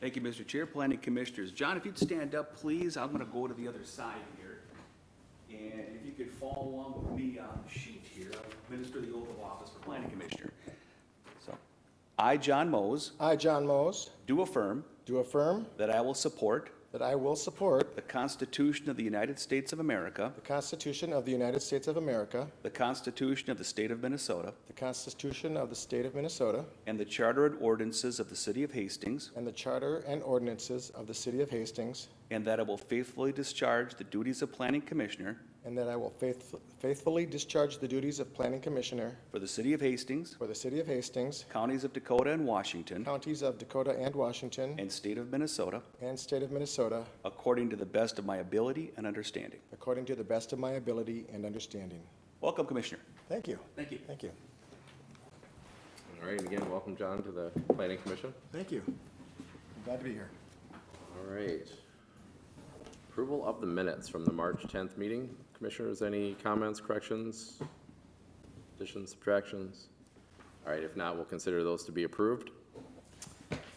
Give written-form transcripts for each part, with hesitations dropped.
Thank you, Mr. Chair. Planning Commissioners. John, if you'd stand up, please. I'm going to go to the other side here. And if you could follow along with me on the sheet here, I'll administer the oath of office for Planning Commissioner. So, I, John Mose, I, John Mose, do affirm do affirm that I will support that I will support the Constitution of the United States of America, the Constitution of the United States of America, the Constitution of the State of Minnesota, the Constitution of the State of Minnesota, and the Charter and ordinances of the City of Hastings, and the Charter and ordinances of the City of Hastings, and that I will faithfully discharge the duties of Planning Commissioner and that I will faithfully discharge the duties of Planning Commissioner for the City of Hastings, for the City of Hastings, counties of Dakota and Washington, counties of Dakota and Washington, and State of Minnesota, and State of Minnesota, according to the best of my ability and understanding. according to the best of my ability and understanding. Welcome, Commissioner. Thank you. Thank you. Thank you. All right, and again, welcome, John, to the Planning Commission. Thank you. I'm glad to be here. All right. Approval of the minutes from the March 10th meeting. Commissioners, any comments, corrections, additions, subtractions? All right, if not, we'll consider those to be approved.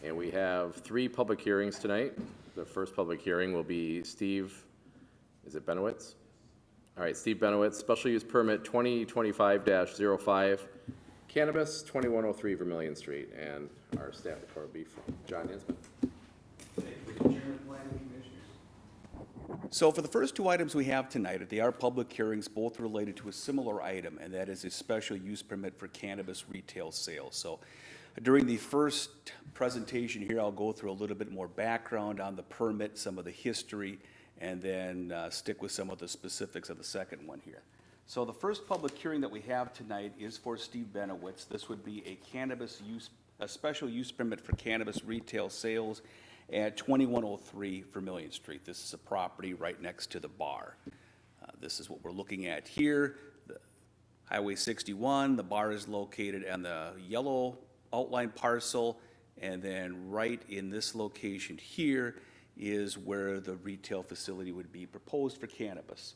And we have 3 public hearings tonight. The first public hearing will be Steve, is it Benowitz? All right, Steve Benowitz, special use permit 2025-05, cannabis, 2103 Vermillion Street. And our staff report will be from John Hinsman. Thank you, Mr. Chairman, Planning Commissioners. So for the first 2 items we have tonight, they are public hearings, both related to a similar item, and that is a special use permit for cannabis retail sales. So during the first presentation here, I'll go through a little bit more background on the permit, some of the history, and then stick with some of the specifics of the second one here. So the first public hearing that we have tonight is for Steve Benowitz. This would be a special use permit for cannabis retail sales at 2103 Vermillion Street. This is a property right next to the bar. This is what we're looking at here. Highway 61, the bar is located on the yellow outline parcel, and then right in this location here is where the retail facility would be proposed for cannabis.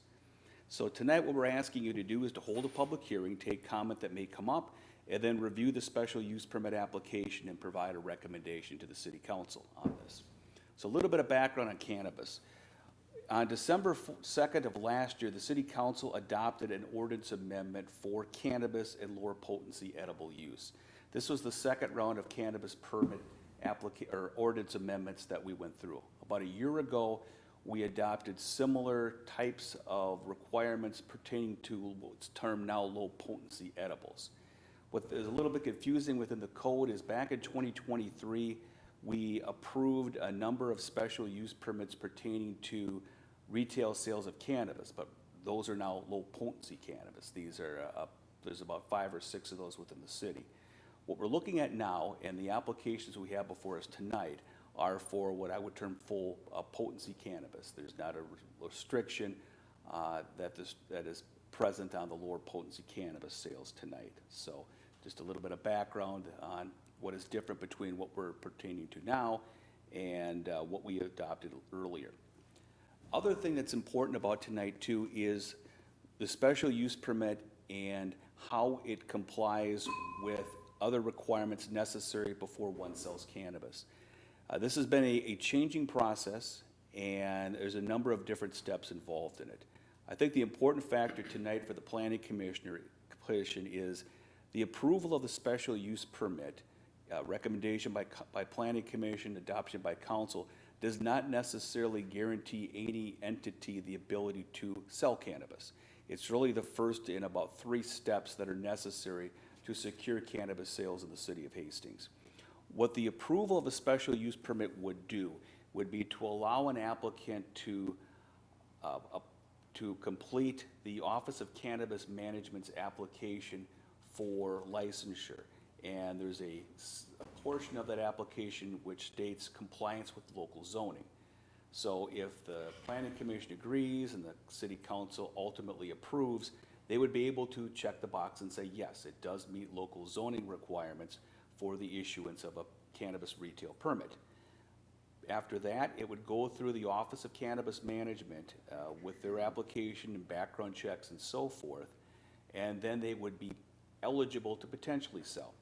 So tonight what we're asking you to do is to hold a public hearing, take comment that may come up, and then review the special use permit application and provide a recommendation to the City Council on this. So a little bit of background on cannabis. On December 2nd of last year, the City Council adopted an ordinance amendment for cannabis and lower potency edible use. This was the second round of cannabis permit ordinance amendments that we went through. About a year ago, we adopted similar types of requirements pertaining to what's termed now low potency edibles. What is a little bit confusing within the code is back in 2023, we approved a number of special use permits pertaining to retail sales of cannabis, but those are now low potency cannabis. These are, there's about 5 or 6 of those within the city. What we're looking at now, and the applications we have before us tonight, are for what I would term full potency cannabis. There's not a restriction that is present on the lower potency cannabis sales tonight. So just a little bit of background on what is different between what we're pertaining to now and what we adopted earlier. Other thing that's important about tonight too is the special use permit and how it complies with other requirements necessary before one sells cannabis. This has been a changing process, and there's a number of different steps involved in it. I think the important factor tonight for the Planning Commission is the approval of the special use permit, recommendation by Planning Commission, adoption by Council, does not necessarily guarantee any entity the ability to sell cannabis. It's really the first in about 3 steps that are necessary to secure cannabis sales in the City of Hastings. What the approval of a special use permit would do would be to allow an applicant to complete the Office of Cannabis Management's application for licensure. And there's a portion of that application which states compliance with local zoning. So if the Planning Commission agrees and the City Council ultimately approves, they would be able to check the box and say, yes, it does meet local zoning requirements for the issuance of a cannabis retail permit. After that, it would go through the Office of Cannabis Management with their application and background checks and so forth, and then they would be eligible to potentially sell.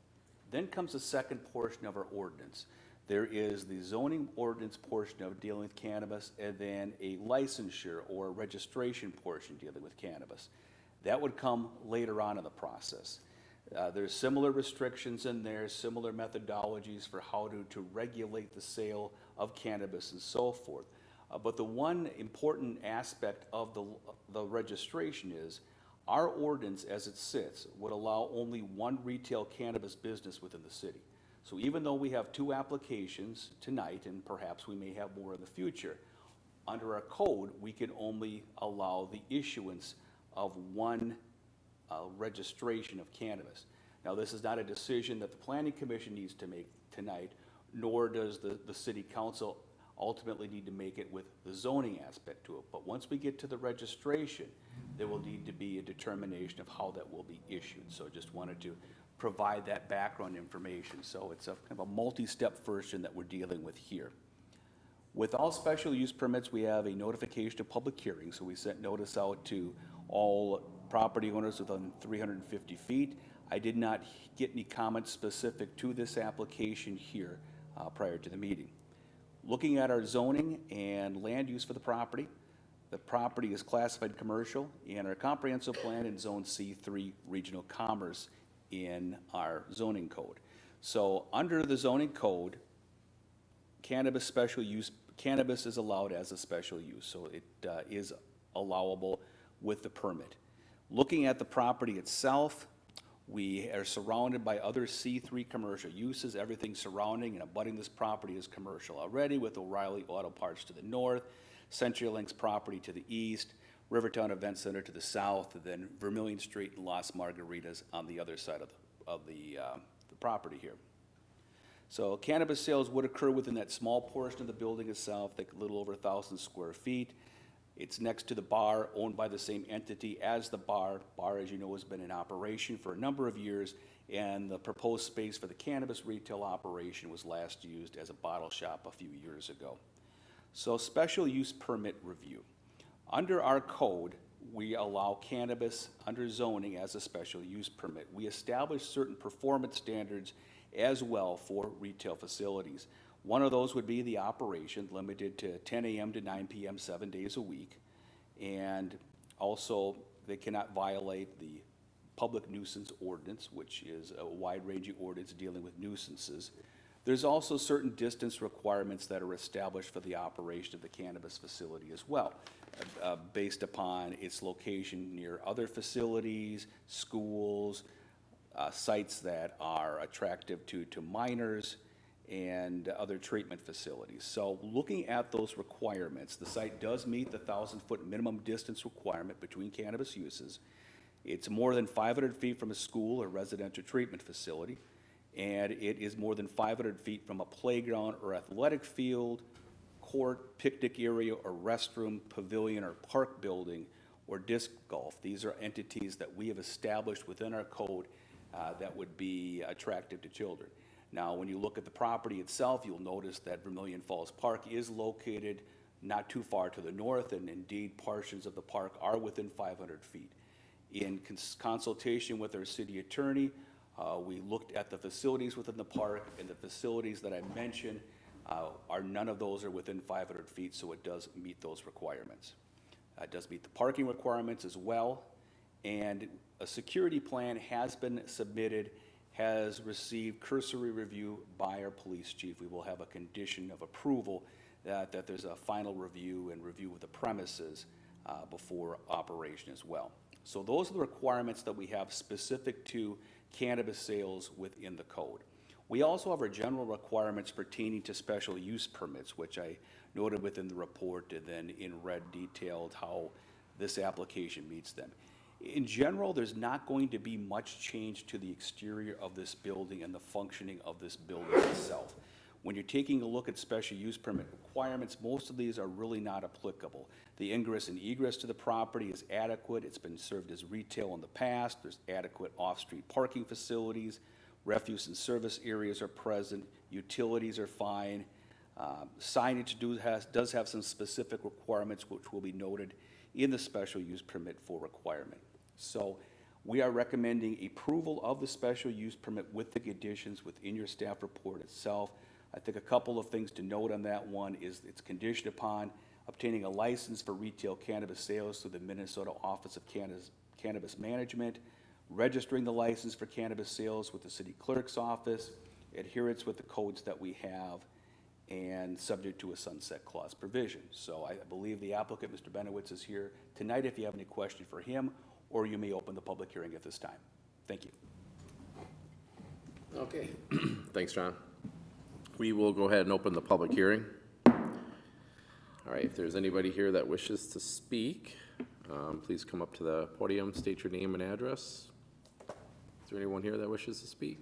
Then comes the second portion of our ordinance. There is the zoning ordinance portion of dealing with cannabis, and then a licensure or registration portion dealing with cannabis. That would come later on in the process. There's similar restrictions in there, similar methodologies for how to regulate the sale of cannabis and so forth. But the one important aspect of the registration is our ordinance as it sits would allow only one retail cannabis business within the city. So even though we have 2 applications tonight, and perhaps we may have more in the future, under our code, we can only allow the issuance of one registration of cannabis. Now, this is not a decision that the Planning Commission needs to make tonight, nor does the City Council ultimately need to make it with the zoning aspect to it. But once we get to the registration, there will need to be a determination of how that will be issued. So just wanted to provide that background information. So it's a kind of a multi-step version that we're dealing with here. With all special use permits, we have a notification of public hearing. So we sent notice out to all property owners within 350 feet. I did not get any comments specific to this application here prior to the meeting. Looking at our zoning and land use for the property is classified commercial, and our comprehensive plan in Zone C3 Regional Commerce in our zoning code. So under the zoning code, cannabis is allowed as a special use, so it is allowable with the permit. Looking at the property itself, we are surrounded by other C3 commercial uses. Everything surrounding and abutting this property is commercial already, with O'Reilly Auto Parts to the north, CenturyLink's property to the east, Rivertown Event Center to the south, and then Vermilion Street and Las Margaritas on the other side of the property here. So cannabis sales would occur within that small portion of the building itself, like a little over 1,000 square feet. It's next to the bar, owned by the same entity as the bar. Bar, as you know, has been in operation for a number of years, and the proposed space for the cannabis retail operation was last used as a bottle shop a few years ago. So special use permit review. Under our code, we allow cannabis under zoning as a special use permit. We establish certain performance standards as well for retail facilities. One of those would be the operation limited to 10 a.m. to 9 p.m. 7 days a week. And also, they cannot violate the public nuisance ordinance, which is a wide-ranging ordinance dealing with nuisances. There's also certain distance requirements that are established for the operation of the cannabis facility as well, based upon its location near other facilities, schools, sites that are attractive to minors, and other treatment facilities. So looking at those requirements, the site does meet the 1,000-foot minimum distance requirement between cannabis uses. It's more than 500 feet from a school or residential treatment facility, and it is more than 500 feet from a playground or athletic field, court, picnic area, or restroom, pavilion, or park building, or disc golf. These are entities that we have established within our code that would be attractive to children. Now, when you look at the property itself, you'll notice that Vermilion Falls Park is located not too far to the north, and indeed portions of the park are within 500 feet. In consultation with our city attorney, we looked at the facilities within the park, and the facilities that I mentioned none of those are within 500 feet, so it does meet those requirements. It does meet the parking requirements as well, and a security plan has been submitted, has received cursory review by our police chief. We will have a condition of approval that there's a final review and review of the premises before operation as well. So those are the requirements that we have specific to cannabis sales within the code. We also have our general requirements pertaining to special use permits, which I noted within the report and then in red detailed how this application meets them. In general, there's not going to be much change to the exterior of this building and the functioning of this building itself. When you're taking a look at special use permit requirements, most of these are really not applicable. The ingress and egress to the property is adequate. It's been served as retail in the past. There's adequate off-street parking facilities. Refuse and service areas are present. Utilities are fine. Signage does have some specific requirements which will be noted in the special use permit for requirement. So we are recommending approval of the special use permit with the conditions within your staff report itself. I think a couple of things to note on that one is it's conditioned upon obtaining a license for retail cannabis sales through the Minnesota Office of Cannabis Management, registering the license for cannabis sales with the city clerk's office, adherence with the codes that we have, and subject to a sunset clause provision. So I believe the applicant, Mr. Benowitz, is here tonight if you have any question for him, or you may open the public hearing at this time. Thank you. Okay, thanks, John. We will go ahead and open the public hearing. All right, if there's anybody here that wishes to speak, please come up to the podium, state your name and address. Is there anyone here that wishes to speak?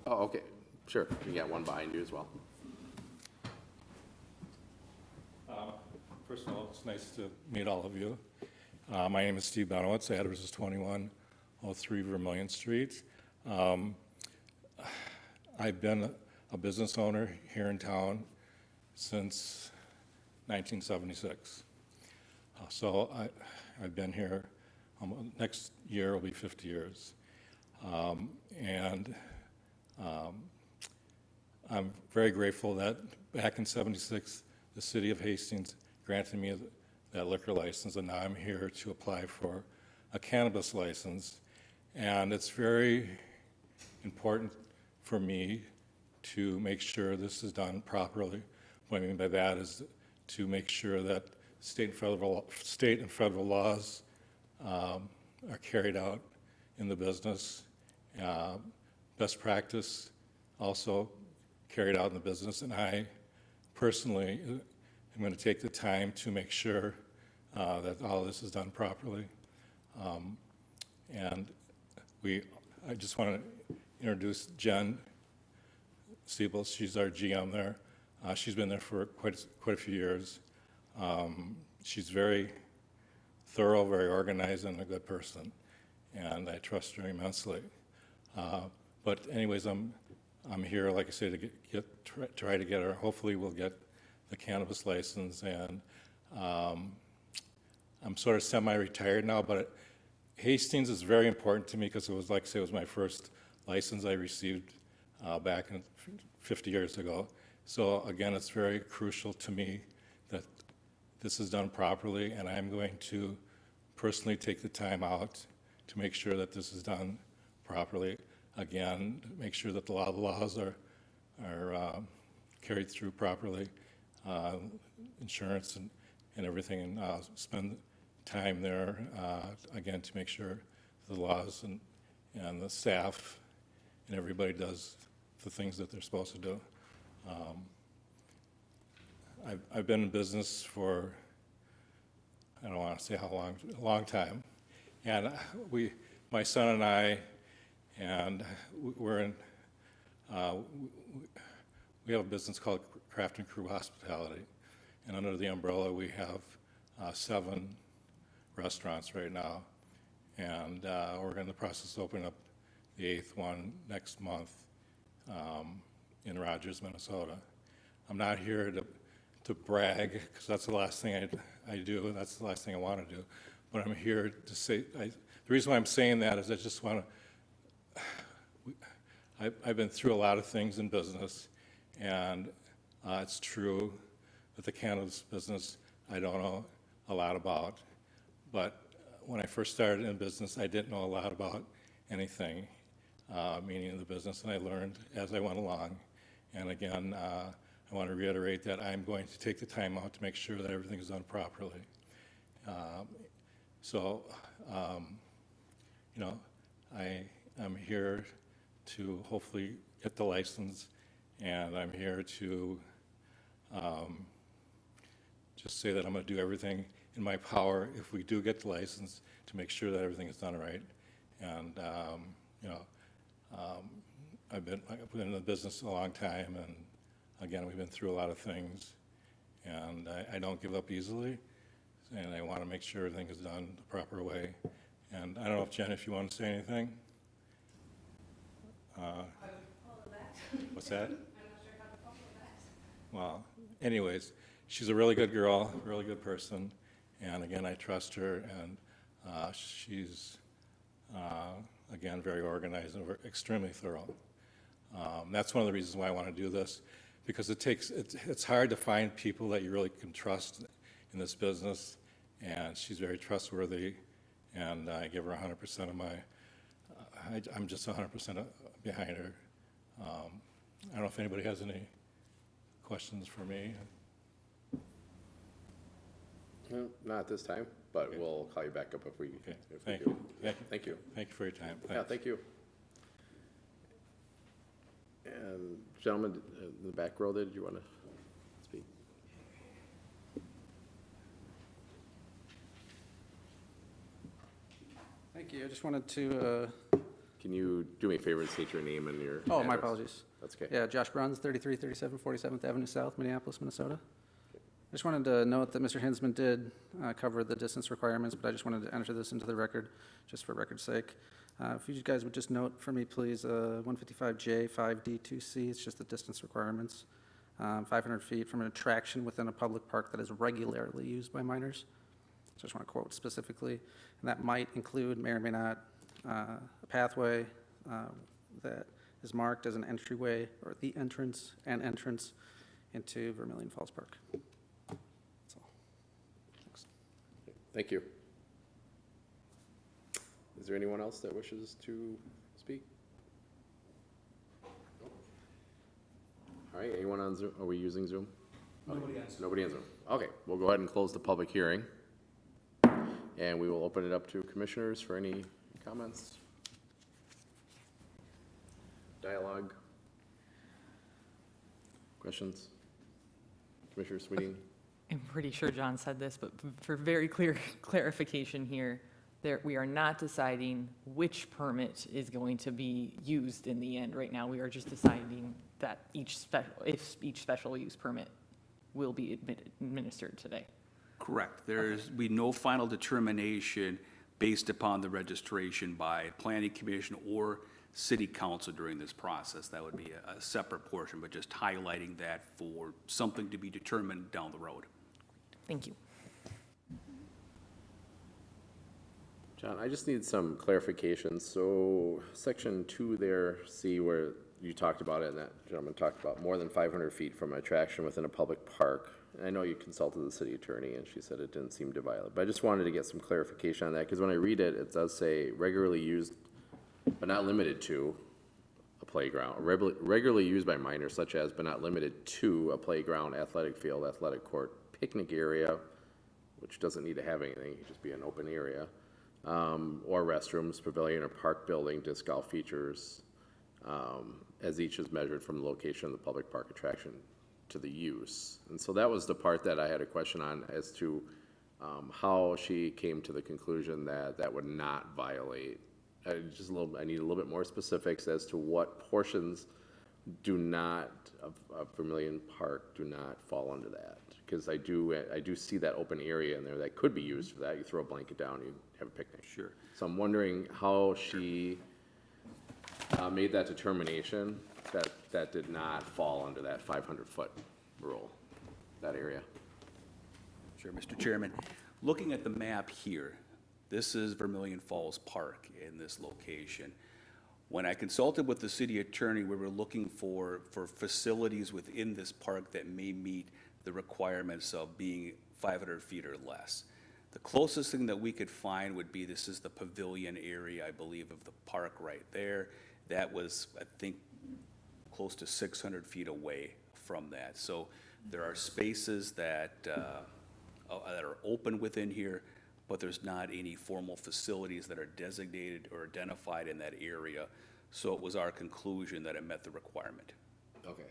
Oh, okay, sure, we got one behind you as well. First of all, it's nice to meet all of you. My name is Steve Benowitz. The address is 2103 Vermillion Street. I've been a business owner here in town since 1976. So I've been here, next year will be 50 years. I'm very grateful that back in '76, the city of Hastings granted me that liquor license, and now I'm here to apply for a cannabis license. And it's very important for me to make sure this is done properly. What I mean by that is to make sure that state and federal laws are carried out in the business. Best practice also carried out in the business, and I personally am going to take the time to make sure that all this is done properly. I just want to introduce Jen Siebel. She's our GM there. She's been there for quite a few years. She's very thorough, very organized, and a good person, and I trust her immensely. But anyways, I'm here, like I say, to try to get her. Hopefully, we'll get the cannabis license, and I'm sort of semi-retired now, but Hastings is very important to me because it was, like I say, it was my first license I received back 50 years ago. So again, it's very crucial to me that this is done properly, and I'm going to personally take the time out to make sure that this is done properly. Again, make sure that the laws are carried through properly, insurance and everything, and spend time there, again, to make sure the laws and the staff and everybody does the things that they're supposed to do. I've been in business for, I don't want to say how long, a long time. And my son and I, and we're in, we have a business called Craft and Crew Hospitality. And under the umbrella, we have 7 restaurants right now. And we're in the process of opening up the 8th one next month in Rogers, Minnesota. I'm not here to brag, because that's the last thing I do, and that's the last thing I want to do. But I'm here to say, the reason why I'm saying that is I just want to, I've been through a lot of things in business, and it's true that the cannabis business I don't know a lot about. But when I first started in business, I didn't know a lot about anything, meaning the business, and I learned as I went along. And again, I want to reiterate that I'm going to take the time out to make sure that everything is done properly. I'm here to hopefully get the license, and I'm here to just say that I'm going to do everything in my power if we do get the license to make sure that everything is done right. And I've been in the business a long time, and again, we've been through a lot of things, and I don't give up easily, and I want to make sure everything is done the proper way. And I don't know if Jen, if you want to say anything? What's that? I'm not sure how to follow that. Well, anyways, she's a really good girl, a really good person, and again, I trust her, and she's, again, very organized and extremely thorough. That's one of the reasons why I want to do this, because it's hard to find people that you really can trust in this business, and she's very trustworthy, and I give her 100% of my, I'm just 100% behind her. I don't know if anybody has any questions for me. No, not at this time, but Okay. we'll call you back up if we, Okay, if we thank do. you. Thank you. Thank you. Thank you for your time. Yeah, Thanks. thank you. And gentlemen in the back row there, did you want to speak? Thank you. I just wanted to, Can you do me a favor and state your name and your oh, my address? apologies. That's okay. Yeah, Josh Bruns, 3337 47th Avenue South, Minneapolis, Minnesota. I just wanted to note that Mr. Hinsman did cover the distance requirements, but I just wanted to enter this into the record, just for record's sake. If you guys would just note for me, please, 155J 5D2C, it's just the distance requirements. 500 feet from an attraction within a public park that is regularly used by minors. So I just want to quote specifically, and that might include, may or may not, a pathway that is marked as an entryway or the entrance into Vermillion Falls Park. That's all. Thanks. Thank you. Is there anyone else that wishes to speak? All right, anyone on Zoom? Are we using Zoom? Nobody on Zoom. Nobody on Zoom. Okay, we'll go ahead and close the public hearing. And we will open it up to commissioners for any comments, dialogue, questions? Commissioner Sweeting? I'm pretty sure John said this, but for very clear clarification here, we are not deciding which permit is going to be used in the end. Right now, we are just deciding that each special use permit will be administered today. Correct. There's be no final determination based upon the registration by planning commission or city council during this process. That would be a separate portion, but just highlighting that for something to be determined down the road. Thank you. John, I just need some clarification. So section 2 there, C, where you talked about it and that gentleman talked about more than 500 feet from an attraction within a public park. And I know you consulted the city attorney and she said it didn't seem to violate, but I just wanted to get some clarification on that because when I read it, it does say regularly used, but not limited to a playground, regularly used by minors such as, but not limited to a playground, athletic field, athletic court, picnic area, which doesn't need to have anything, it could just be an open area. Or restrooms, pavilion, or park building, disc golf features, as each is measured from the location of the public park attraction to the use. And so that was the part that I had a question on as to how she came to the conclusion that that would not violate. I need a little bit more specifics as to what portions do not, of Vermillion Park do not fall under that. Because I do see that open area in there that could be used for that. You throw a blanket down, you have a picnic. Sure. So I'm wondering how she made that determination that that did not fall under that 500-foot rule, that area. Sure, Mr. Chairman. Looking at the map here, this is Vermillion Falls Park in this location. When I consulted with the city attorney, we were looking for facilities within this park that may meet the requirements of being 500 feet or less. The closest thing that we could find would be, this is the pavilion area, I believe, of the park right there. That was, I think, close to 600 feet away from that. So there are spaces that are open within here, but there's not any formal facilities that are designated or identified in that area. So it was our conclusion that it met the requirement. Okay.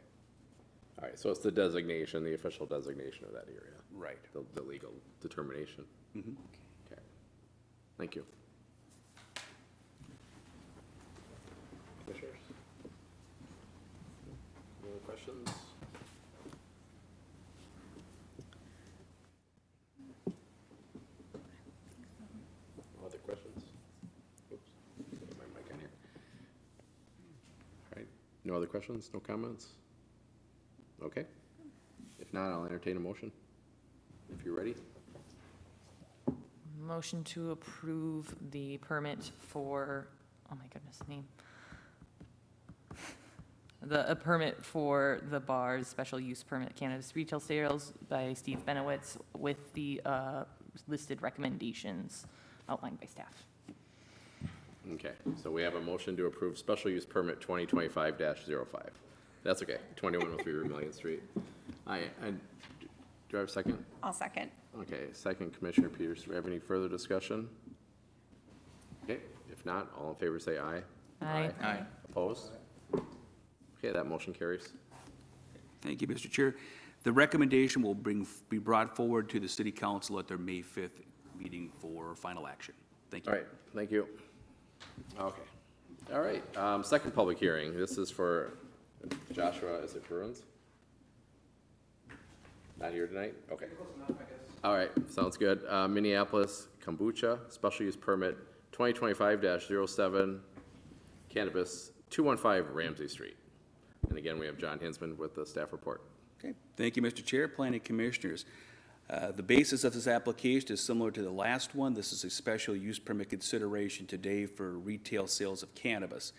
All right, so it's the designation, the official designation of that area, Right. the legal determination. Mhm. Okay. Thank you. Commissioners? Any other questions? No other questions? Oops, get my mic on here. All right, no other questions, no comments? Okay. If not, I'll entertain a motion, if you're ready. Motion to approve the permit for, oh my goodness, name. a permit for the bar's special use permit cannabis retail sales by Steve Benowitz with the listed recommendations outlined by staff. Okay, so we have a motion to approve special use permit 2025-05. That's okay, 2103 Vermillion Street. Do I have a second? I'll second. Okay, second, Commissioner Peters. Do we have any further discussion? Okay, if not, all in favor say aye. Aye. Aye. Opposed? Okay, that motion carries. Thank you, Mr. Chair. The recommendation will be brought forward to the city council at their May 5th meeting for final action. Thank you. All right, thank you. Okay, all right, second public hearing. This is for Joshua, is it Bruins? Not here tonight? Okay. All right, sounds good. Minneapolis Kombucha, special use permit 2025-07, cannabis, 215 Ramsey Street. And again, we have John Hinsman with the staff report. Okay, thank you, Mr. Chair, Planning Commissioners. The basis of this application is similar to the last one. This is a special use permit consideration today for retail sales of cannabis.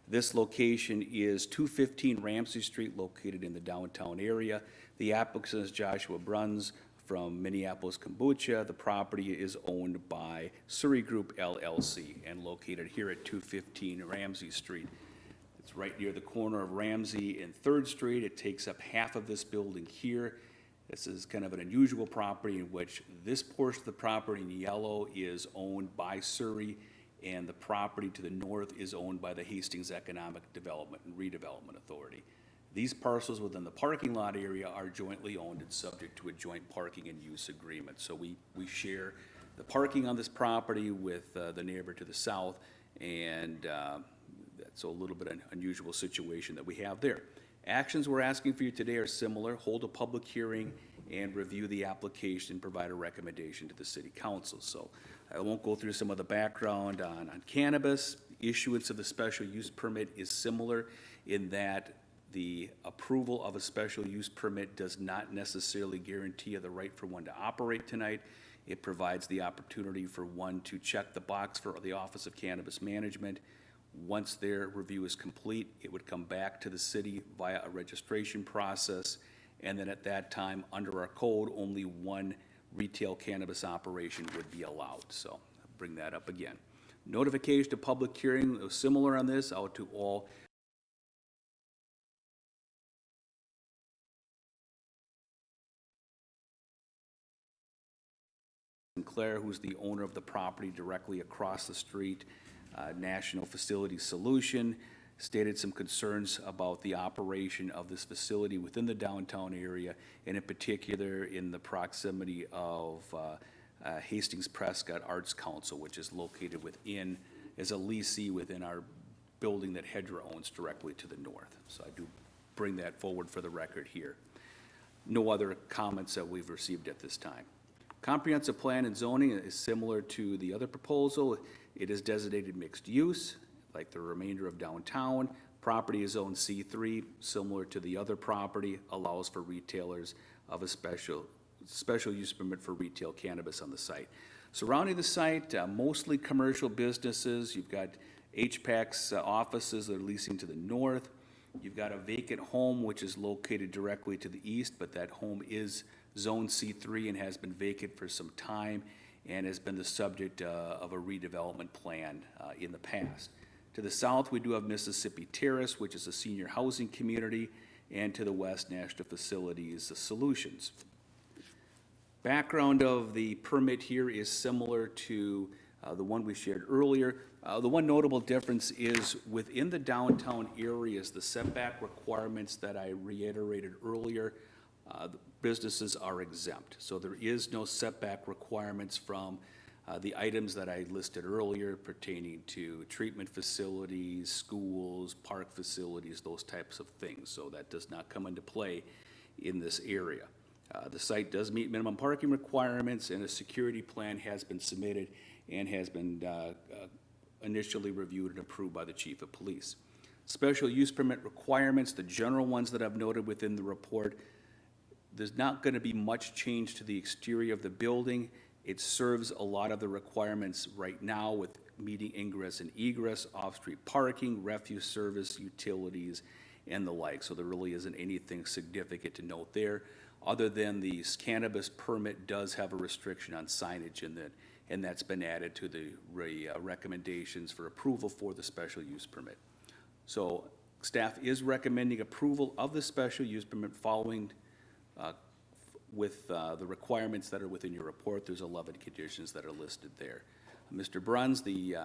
This location is 215 Ramsey Street, located in the downtown area. The applicant is Joshua Bruns from Minneapolis Kombucha. The property is owned by Surrey Group LLC and located here at 215 Ramsey Street. It's right near the corner of Ramsey and 3rd Street. It takes up half of this building here. This is kind of an unusual property in which this portion of the property in yellow is owned by Surrey, and the property to the north is owned by the Hastings Economic Development and Redevelopment Authority. These parcels within the parking lot area are jointly owned and subject to a joint parking and use agreement. So we share the parking on this property with the neighbor to the south, and that's a little bit an unusual situation that we have there. Actions we're asking for you today are similar: hold a public hearing and review the application, provide a recommendation to the city council. So I won't go through some of the background on cannabis. Issuance of the special use permit is similar in that the approval of a special use permit does not necessarily guarantee the right for one to operate tonight. It provides the opportunity for one to check the box for the Office of Cannabis Management. Once their review is complete, it would come back to the city via a registration process, and then at that time, under our code, only one retail cannabis operation would be allowed. So I'll bring that up again. Notification to public hearing, similar on this, out to all Sinclair, who's the owner of the property directly across the street. National Facility Solution stated some concerns about the operation of this facility within the downtown area, and in particular in the proximity of Hastings Prescott Arts Council, which is located within, as a leasee within our building that Hedra owns directly to the north. So I do bring that forward for the record here. No other comments that we've received at this time. Comprehensive plan and zoning is similar to the other proposal. It is designated mixed use, like the remainder of downtown. Property is zoned C3, similar to the other property, allows for retailers of a special use permit for retail cannabis on the site. Surrounding the site, mostly commercial businesses. You've got HPAC's offices that are leasing to the north. You've got a vacant home, which is located directly to the east, but that home is zone C3 and has been vacant for some time and has been the subject of a redevelopment plan in the past. To the south, we do have Mississippi Terrace, which is a senior housing community, and to the west, National Facilities Solutions. Background of the permit here is similar to the one we shared earlier. The one notable difference is within the downtown areas, the setback requirements that I reiterated earlier, the businesses are exempt. So there is no setback requirements from the items that I listed earlier pertaining to treatment facilities, schools, park facilities, those types of things. So that does not come into play in this area. The site does meet minimum parking requirements, and a security plan has been submitted and has been initially reviewed and approved by the Chief of Police. Special use permit requirements, the general ones that I've noted within the report, there's not going to be much change to the exterior of the building. It serves a lot of the requirements right now with meeting ingress and egress, off-street parking, refuse service, utilities, and the like. So there really isn't anything significant to note there, other than the cannabis permit does have a restriction on signage, and that's been added to the recommendations for approval for the special use permit. So staff is recommending approval of the special use permit following with the requirements that are within your report. There's 11 conditions that are listed there. Mr. Bruns, the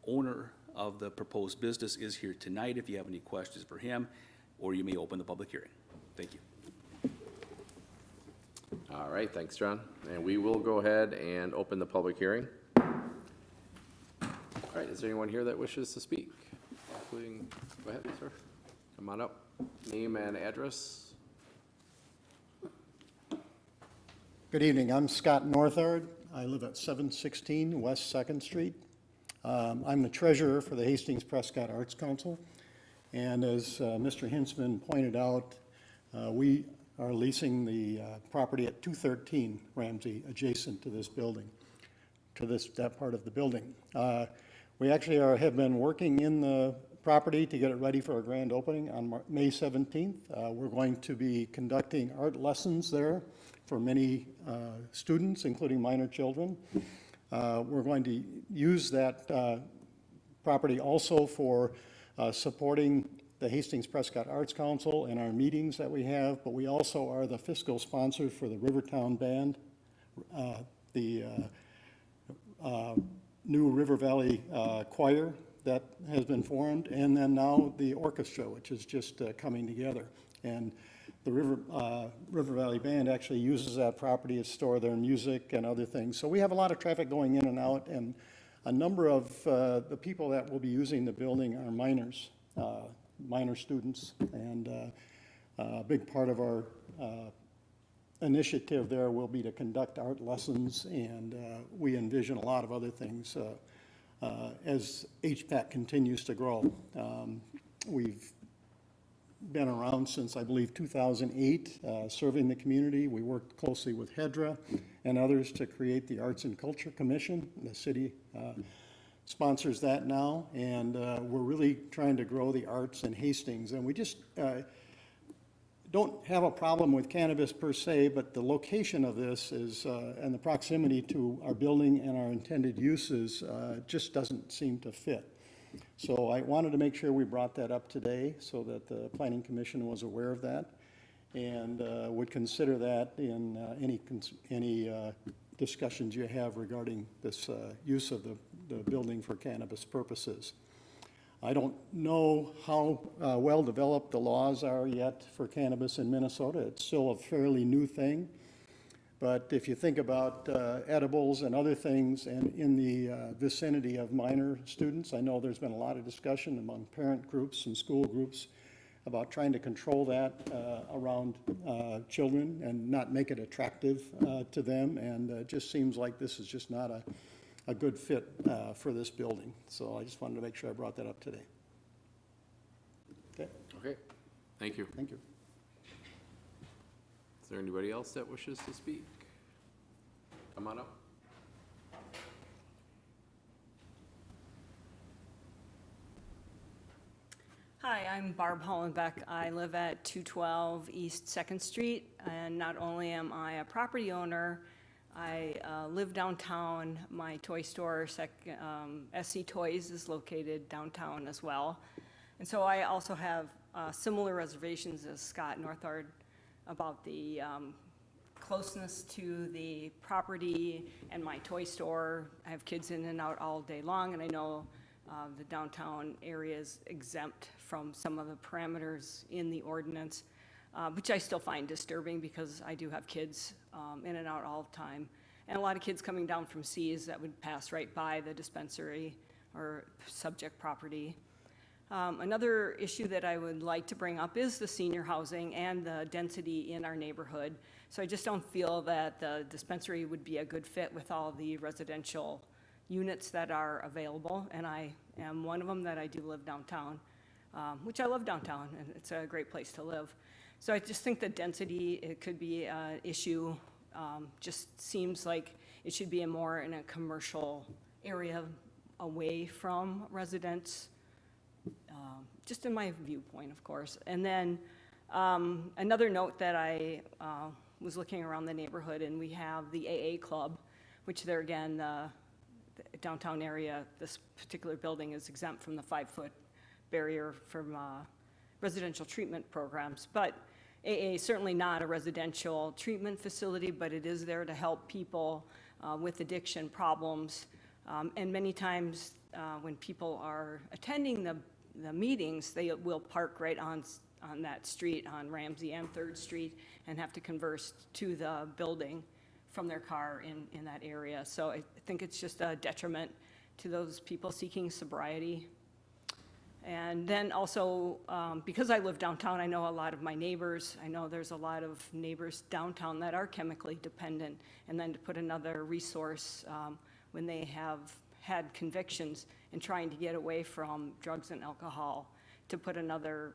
owner of the proposed business, is here tonight if you have any questions for him, or you may open the public hearing. Thank you. All right, thanks, John. And we will go ahead and open the public hearing. All right, is there anyone here that wishes to speak? Including, go ahead, sir. Come on up. Name and address. Good evening. I'm Scott Northard. I live at 716 West 2nd Street. I'm the treasurer for the Hastings Prescott Arts Council. And as Mr. Hinsman pointed out, we are leasing the property at 213 Ramsey, adjacent to this building, to that part of the building. We actually have been working in the property to get it ready for a grand opening on May 17th. We're going to be conducting art lessons there for many students, including minor children. We're going to use that property also for supporting the Hastings Prescott Arts Council and our meetings that we have, but we also are the fiscal sponsor for the Rivertown Band, the new River Valley Choir that has been formed, and then now the orchestra, which is just coming together. And the River Valley Band actually uses that property to store their music and other things. So we have a lot of traffic going in and out, and a number of the people that will be using the building are minors, minor students, and a big part of our initiative there will be to conduct art lessons, and we envision a lot of other things as HPAC continues to grow. We've been around since, I believe, 2008, serving the community. We worked closely with HEDRA and others to create the Arts and Culture Commission. The city sponsors that now, and we're really trying to grow the arts in Hastings. And we just don't have a problem with cannabis per se, but the location of this is, and the proximity to our building and our intended uses just doesn't seem to fit. So I wanted to make sure we brought that up today so that the Planning Commission was aware of that and would consider that in any discussions you have regarding this use of the building for cannabis purposes. I don't know how well developed the laws are yet for cannabis in Minnesota. It's still a fairly new thing. But if you think about edibles and other things and in the vicinity of minor students, I know there's been a lot of discussion among parent groups and school groups about trying to control that around children and not make it attractive to them. And it just seems like this is just not a good fit for this building. So I just wanted to make sure I brought that up today. Okay, Okay, thank you. thank you. Is there anybody else that wishes to speak? Come on up. Hi, I'm Barb Hollenbeck. I live at 212 East 2nd Street, and not only am I a property owner, I live downtown. My toy store, SC Toys, is located downtown as well. And so I also have similar reservations as Scott Northard about the closeness to the property and my toy store. I have kids in and out all day long, and I know the downtown area is exempt from some of the parameters in the ordinance, which I still find disturbing because I do have kids in and out all the time. And a lot of kids coming down from Seas that would pass right by the dispensary or subject property. Another issue that I would like to bring up is the senior housing and the density in our neighborhood. So I just don't feel that the dispensary would be a good fit with all the residential units that are available, and I am one of them that I do live downtown, which I love downtown, and it's a great place to live. So I just think the density, it could be an issue. Just seems like it should be more in a commercial area away from residents just in my viewpoint, of course. And then another note that I was looking around the neighborhood, and we have the AA Club, which there again, the downtown area, this particular building is exempt from the 5-foot barrier from residential treatment programs. But AA is certainly not a residential treatment facility, but it is there to help people with addiction problems. And many times when people are attending the meetings, they will park right on that street, on Ramsey and 3rd Street, and have to converse to the building from their car in that area. So I think it's just a detriment to those people seeking sobriety. And then also, because I live downtown, I know a lot of my neighbors. I know there's a lot of neighbors downtown that are chemically dependent. And then to put another resource when they have had convictions and trying to get away from drugs and alcohol, to put another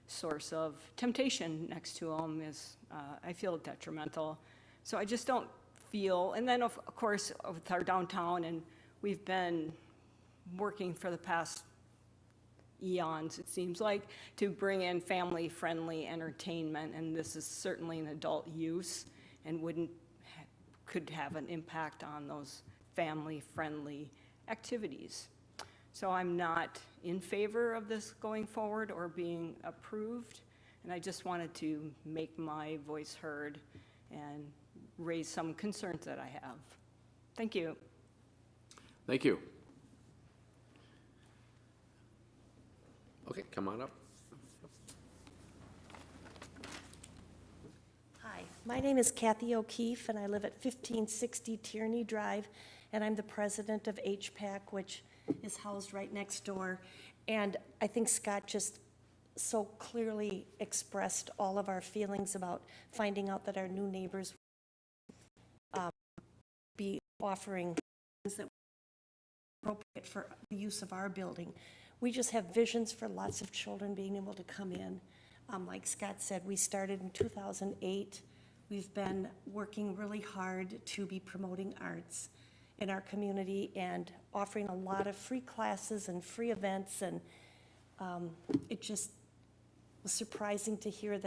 source of temptation next to them is, I feel, detrimental. So I just don't feel, and then of course with our downtown, and we've been working for the past eons, it seems like, to bring in family-friendly entertainment, and this is certainly an adult use and could have an impact on those family-friendly activities. So I'm not in favor of this going forward or being approved, and I just wanted to make my voice heard and raise some concerns that I have. Thank you. Thank you. Okay, come on up. Hi, my name is Kathy O'Keefe, and I live at 1560 Tierney Drive, and I'm the president of HPAC, which is housed right next door. And I think Scott just so clearly expressed all of our feelings about finding out that our new neighbors be offering things that are appropriate for the use of our building. We just have visions for lots of children being able to come in. Like Scott said, we started in 2008. We've been working really hard to be promoting arts in our community and offering a lot of free classes and free events, and it just was surprising to hear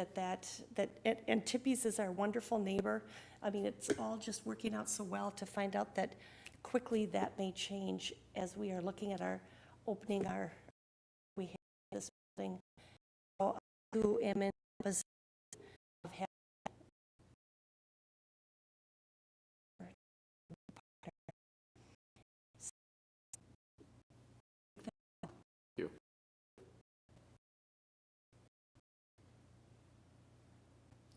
and Tippy's is our wonderful neighbor. I mean, it's all just working out so well to find out that quickly that may change as we are looking at we have this building. So I who am in opposition of having You.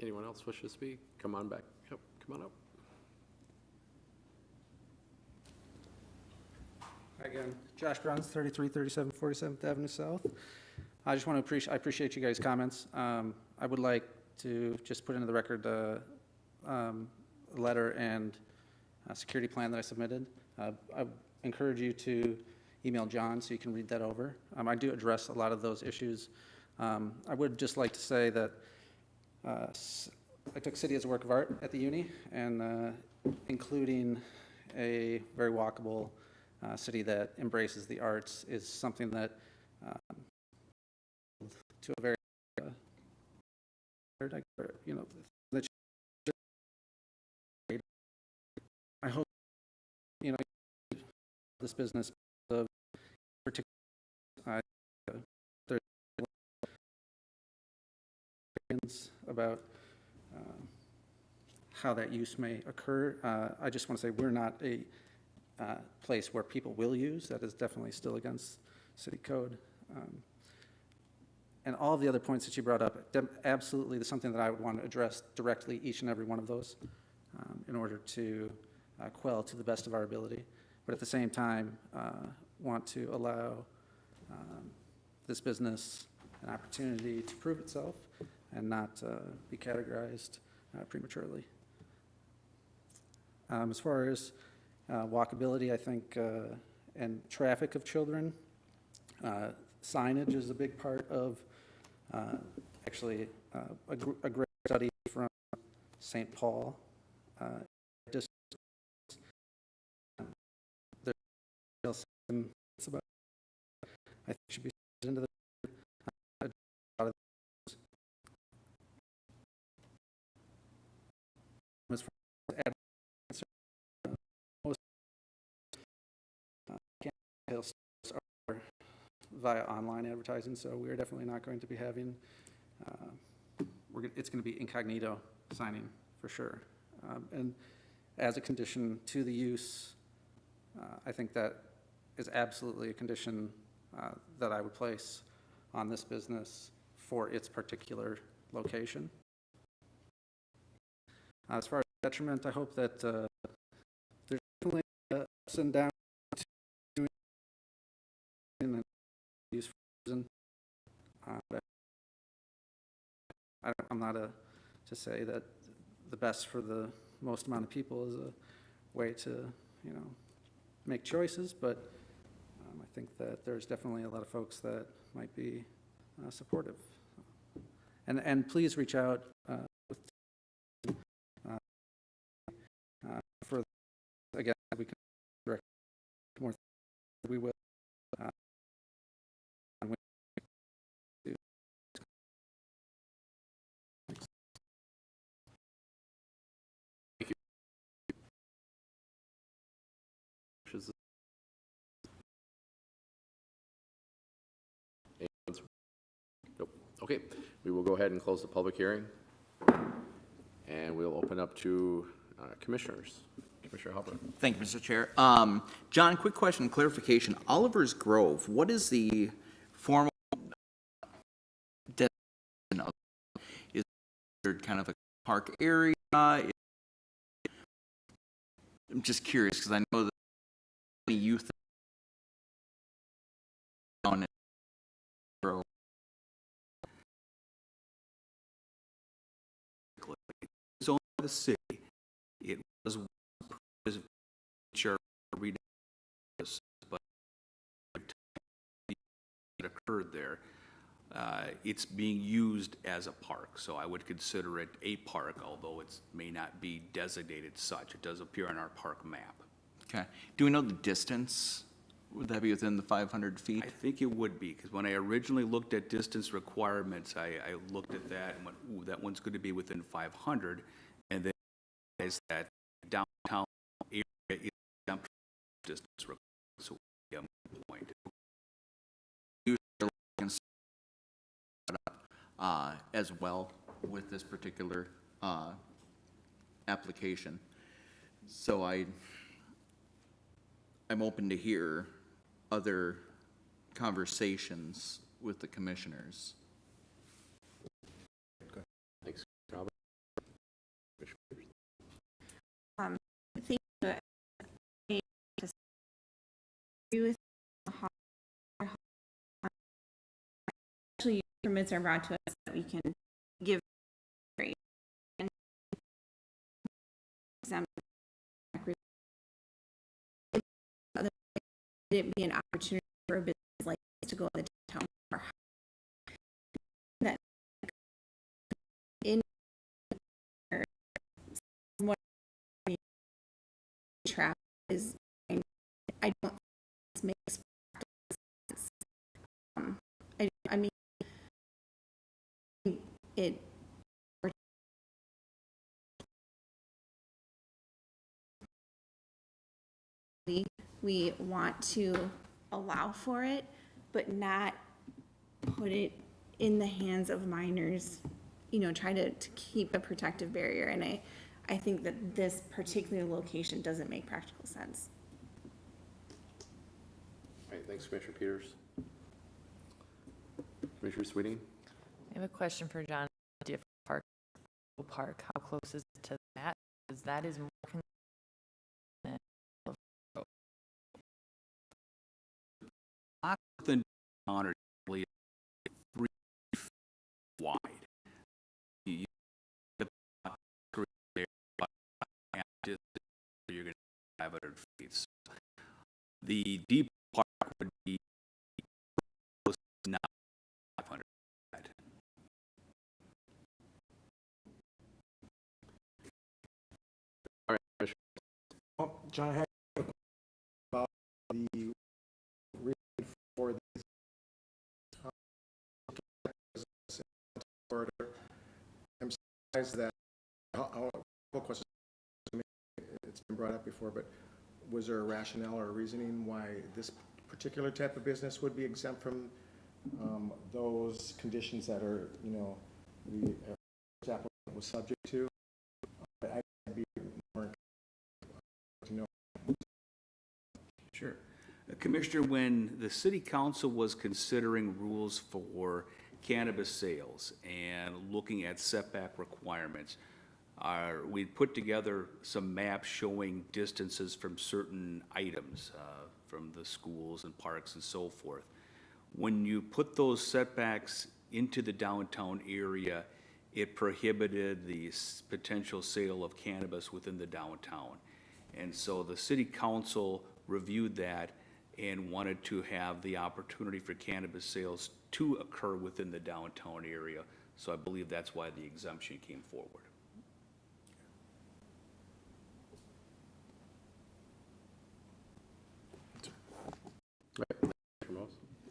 Anyone else wish to speak? Come on back. Yep, come on up. Again, Josh Bruns, 3337 47th Avenue South. I just want to I appreciate you guys' comments. I would like to just put into the record a letter and a security plan that I submitted. I encourage you to email John so you can read that over. I do address a lot of those issues. I would just like to say that I took City as a work of art at the uni, and including a very walkable city that embraces the arts is something that to a very that I hope this business of particular about how that use may occur. I just want to say we're not a place where people will use. That is definitely still against city code. And all of the other points that you brought up, absolutely is something that I would want to address directly, each and every one of those, in order to quell to the best of our ability. But at the same time, want to allow this business an opportunity to prove itself and not be categorized prematurely. As far as walkability, I think, and traffic of children, signage is a big part of, actually, a great study from St. Paul. It's about I think should be into the as far as ad- most sales are via online advertising, so we're definitely not going to be having, it's going to be incognito signing for sure. And as a condition to the use, I think that is absolutely a condition that I would place on this business for its particular location. As far as detriment, I hope that there's definitely ups and downs to doing and use for reason. But I'm not to say that the best for the most amount of people is a way to, make choices, but I think that there's definitely a lot of folks that might be supportive. And please reach out for, again, we can direct more, we will. Nope. Okay, we will go ahead and close the public hearing. And we'll open up to commissioners. Commissioner Halper. Thank you, Mr. Chair. John, quick question, clarification. Oliver's Grove, what is the formal definition of? Is there kind of a park area? I'm just curious because I know that many youth down in Grove. It's owned by the city. It was chair but it occurred there. It's being used as a park, so I would consider it a park, although it may not be designated such. It does appear on our park map. Okay. Do we know the distance? Would that be within the 500 feet? I think it would be, because when I originally looked at distance requirements, I looked at that and went, ooh, that one's going to be within 500, and then realized that downtown area is exempt from distance requirements, so it would be a point. As well with this particular application. So I'm open to hear other conversations with the commissioners. Thanks, Robert. I think that I agree with actually permits are brought to us that we can give and it be an opportunity for a business like this to go to the downtown or that in what traffic is I don't think this makes sense. I mean it we want to allow for it, but not put it in the hands of minors, try to keep a protective barrier. And I think that this particular location doesn't make practical sense. All right, thanks, Commissioner Peters. Commissioner Sweeting? I have a question for John. Different park, how close is it to that? Because that is more Than honorably 3 feet wide. You the there, you're going to 500 feet. So the deep park would be close to not 500 feet. All right, Commissioner. John, I had about the reason for this Is that, well, question, it's been brought up before, but was there a rationale or a reasoning why this particular type of business would be exempt from those conditions that are, you know, the applicant was subject to? I'd be more to know. Sure. Commissioner, when the city council was considering rules for cannabis sales and looking at setback requirements, we put together some maps showing distances from certain items, from the schools and parks and so forth. When you put those setbacks into the downtown area, it prohibited the potential sale of cannabis within the downtown. And so the city council reviewed that and wanted to have the opportunity for cannabis sales to occur within the downtown area. So I believe that's why the exemption came forward.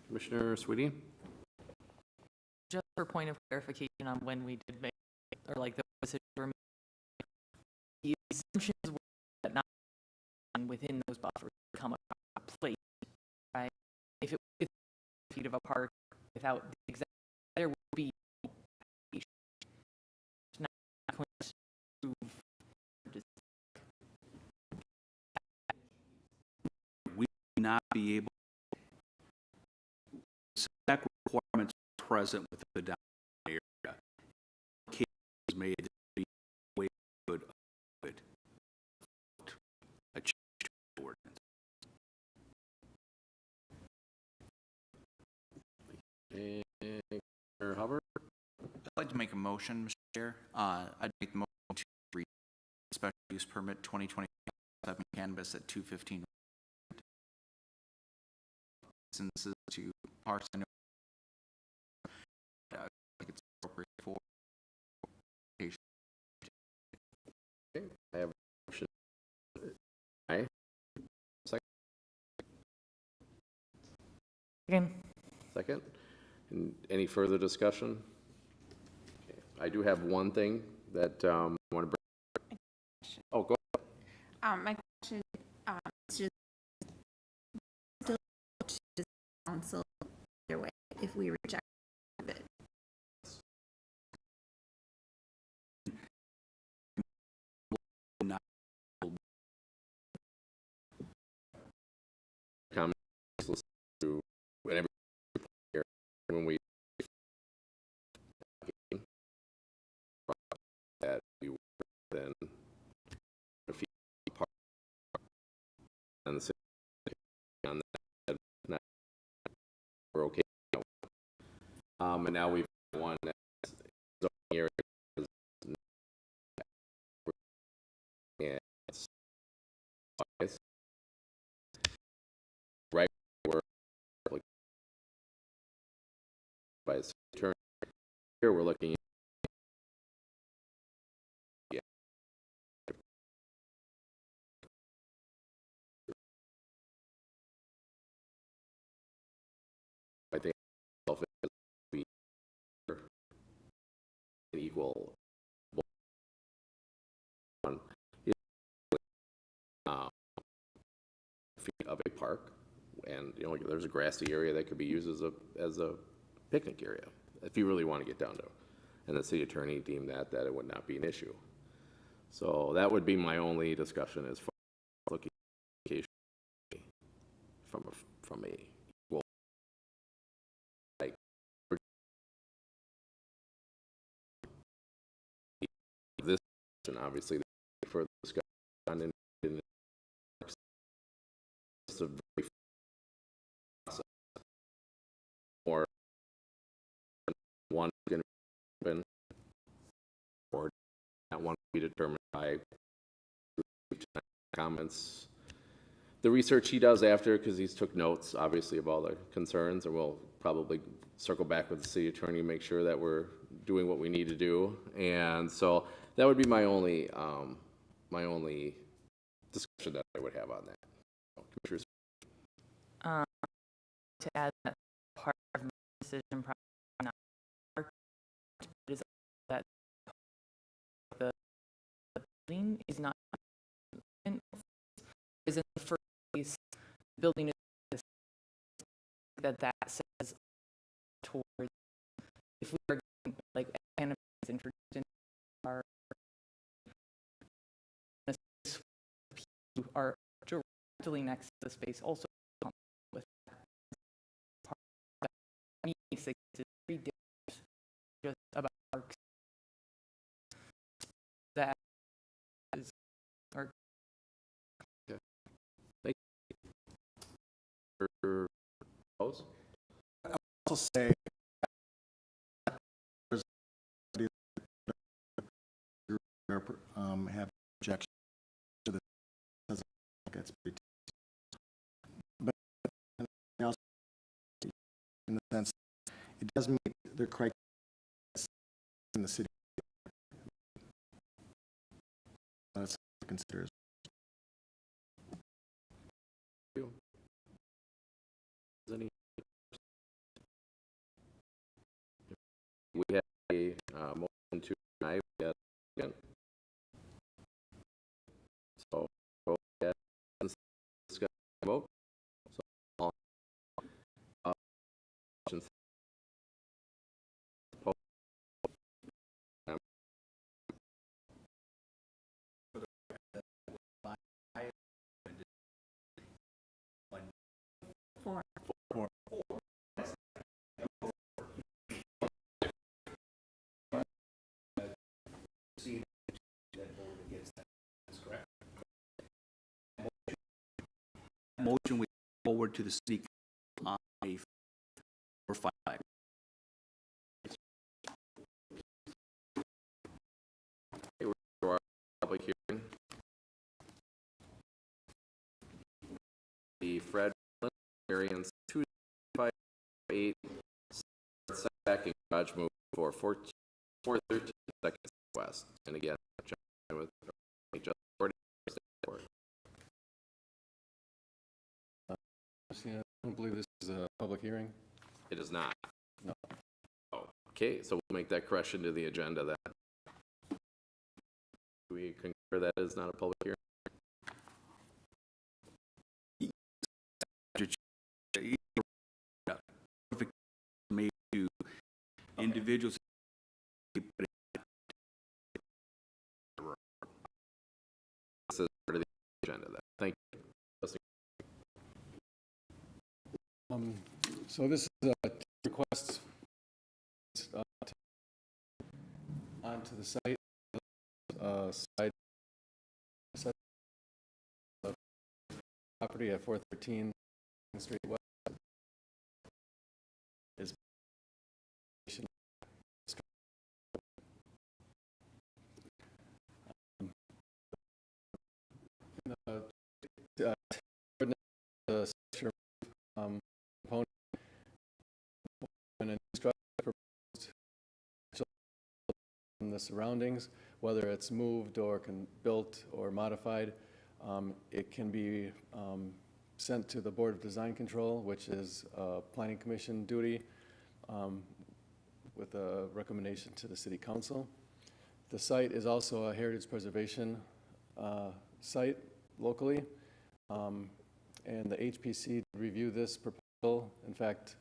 Commissioner Sweetie? Just for point of clarification on when we did make, or like the decisions were made, the exemptions were that not within those buffers become a place, right? If it was 50 feet of a park without the exemption, there would be not going to We would not be able, setback requirements present within the downtown area. Case was made that would be way good of it. A change to the ordinance. Commissioner Hubbard? I'd like to make a motion, Mr. Chair. I'd make the motion to read special use permit 2027 cannabis at 215. Licenses to parks and I think it's appropriate for. Okay, I have a motion. Aye. Second. Again. Second. And any further discussion? Okay. I do have one thing that I want to bring. Oh, go ahead. My question is just still to the council either way if we reject it. Comments listen to whenever here when we that we were then a few part and the city on that not, we're okay and now we've got one that's zoning area and it's right where by the turn here we're looking at I think we an equal one feet of a park, and you know there's a grassy area that could be used as a picnic area if you really want to get down to it. And the city attorney deemed that it would not be an issue. So that would be my only discussion as far as looking from a equal like this and obviously further discussion on in it's a very process. Or one is going to happen or that one will be determined by comments. The research he does after, because he's took notes, obviously, of all the concerns, and we'll probably circle back with the city attorney, make sure that we're doing what we need to do. And so that would be my only discussion that I would have on that. Commissioners. To add that part of my decision process is that building is not, is in the first place, the building is that says towards, if we are, like, cannabis is introduced in our, are directly next to the space also come with part of that. Me, it's very different just about parks. That is our Opposed? Also say, have objection to this, doesn't look it's pretty, but also in the sense, it does meet the criteria in the city. That's considered. Any? We have a motion to deny. We have a second. So go ahead and discuss the vote. So all options. Motion we forward to the city on a 4-5. Okay, we're to our public hearing. The Fred variance 258 setback and garage move for 413 seconds west. And again, with just 40. I don't believe this is a public hearing. It is not. No. Oh, okay, so we'll make that correction to the agenda then. Do we concur that is not a public hearing? Made to individuals. This is part of the agenda then. Thank you. So this is a request onto the site, side property at 413 Street West is the structure component and a new structure proposed from the surroundings, whether it's moved or built or modified, it can be sent to the Board of Design Control, which is Planning Commission duty, with a recommendation to the City Council. The site is also a heritage preservation site locally, and the HPC reviewed this proposal. In fact,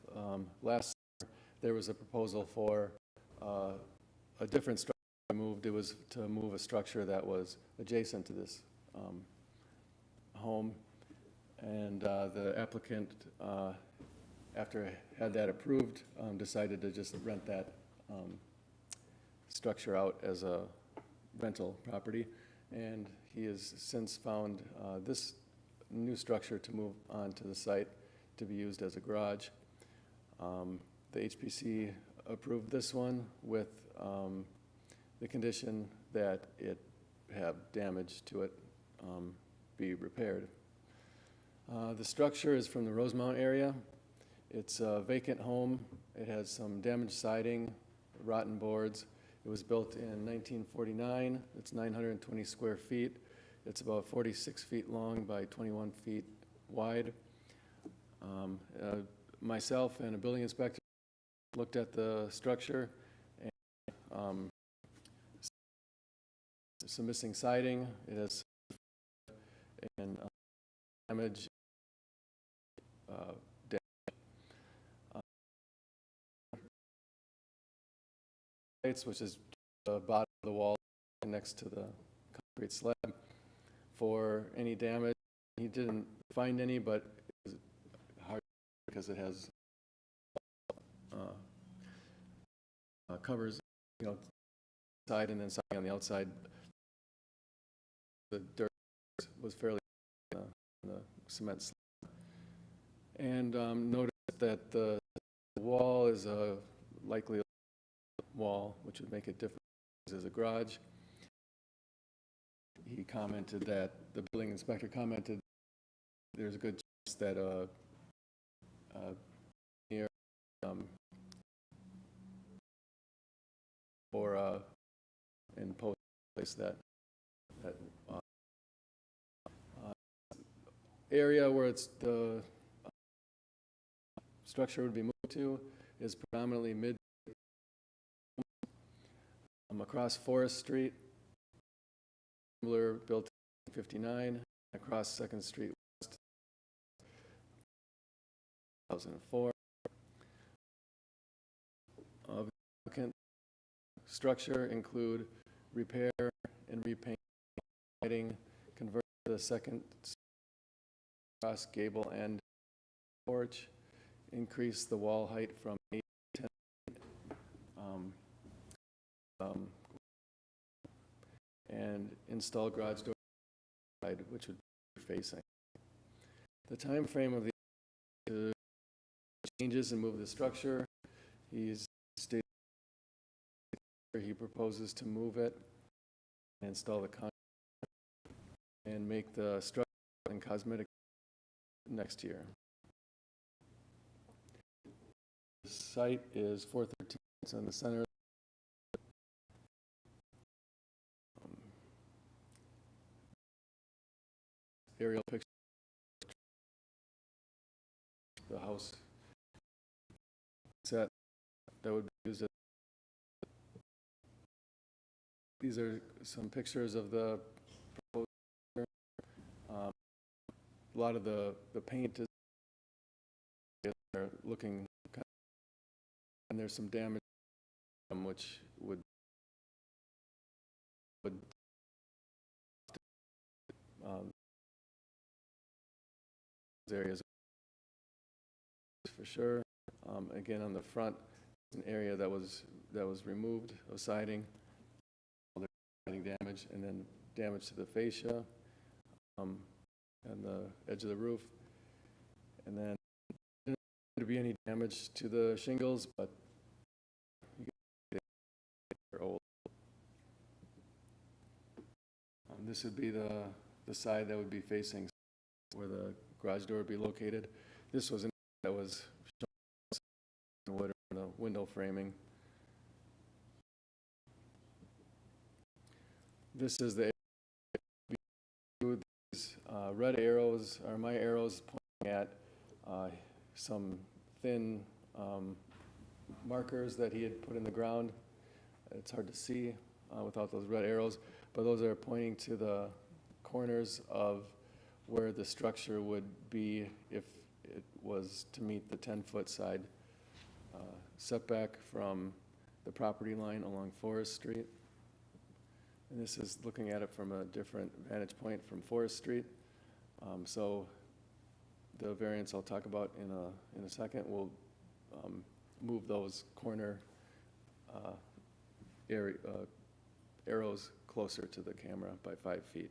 last summer, there was a proposal for a different structure moved. It was to move a structure that was adjacent to this home, and the applicant, after had that approved, decided to just rent that structure out as a rental property, and he has since found this new structure to move onto the site to be used as a garage. The HPC approved this one with the condition that it have damage to it be repaired. The structure is from the Rosemount area. It's a vacant home. It has some damaged siding, rotten boards. It was built in 1949. It's 920 square feet. It's about 46 feet long by 21 feet wide. Myself and a building inspector looked at the structure and some missing siding. It has and damage. Which is the bottom of the wall next to the concrete slab. For any damage, he didn't find any, but it was hard because it has covers, side and then something on the outside. The dirt was fairly on the cement slab. And notice that the wall is likely a wall, which would make it different as a garage. He commented that, the building inspector commented, there's a good chance that near or in post place that area where it's the structure would be moved to is predominantly mid across Forest Street, built in 59, across 2nd Street West, 2004. Of applicant structure include repair and repaint lighting, convert the 2nd cross gable end porch, increase the wall height from 8 to 10 and install garage door which would be facing. The time frame of the changes and move the structure, he's stated he proposes to move it, install the concrete, and make the structure and cosmetic next year. The site is 413, it's in the center. Aerial picture, the house set that would be used. These are some pictures of the proposed. A lot of the paint is looking kind of, and there's some damage which would areas for sure. Again, on the front, an area that was removed of siding, damage, and then damage to the fascia and the edge of the roof, and then there didn't be any damage to the shingles, but they're old. This would be the side that would be facing where the garage door would be located. This was that was shown in wood or the window framing. This is the these red arrows are my arrows pointing at some thin markers that he had put in the ground. It's hard to see without those red arrows, but those are pointing to the corners of where the structure would be if it was to meet the 10-foot side setback from the property line along Forest Street. And this is looking at it from a different vantage point from Forest Street. So the variance I'll talk about in a second will move those corner arrows closer to the camera by 5 feet.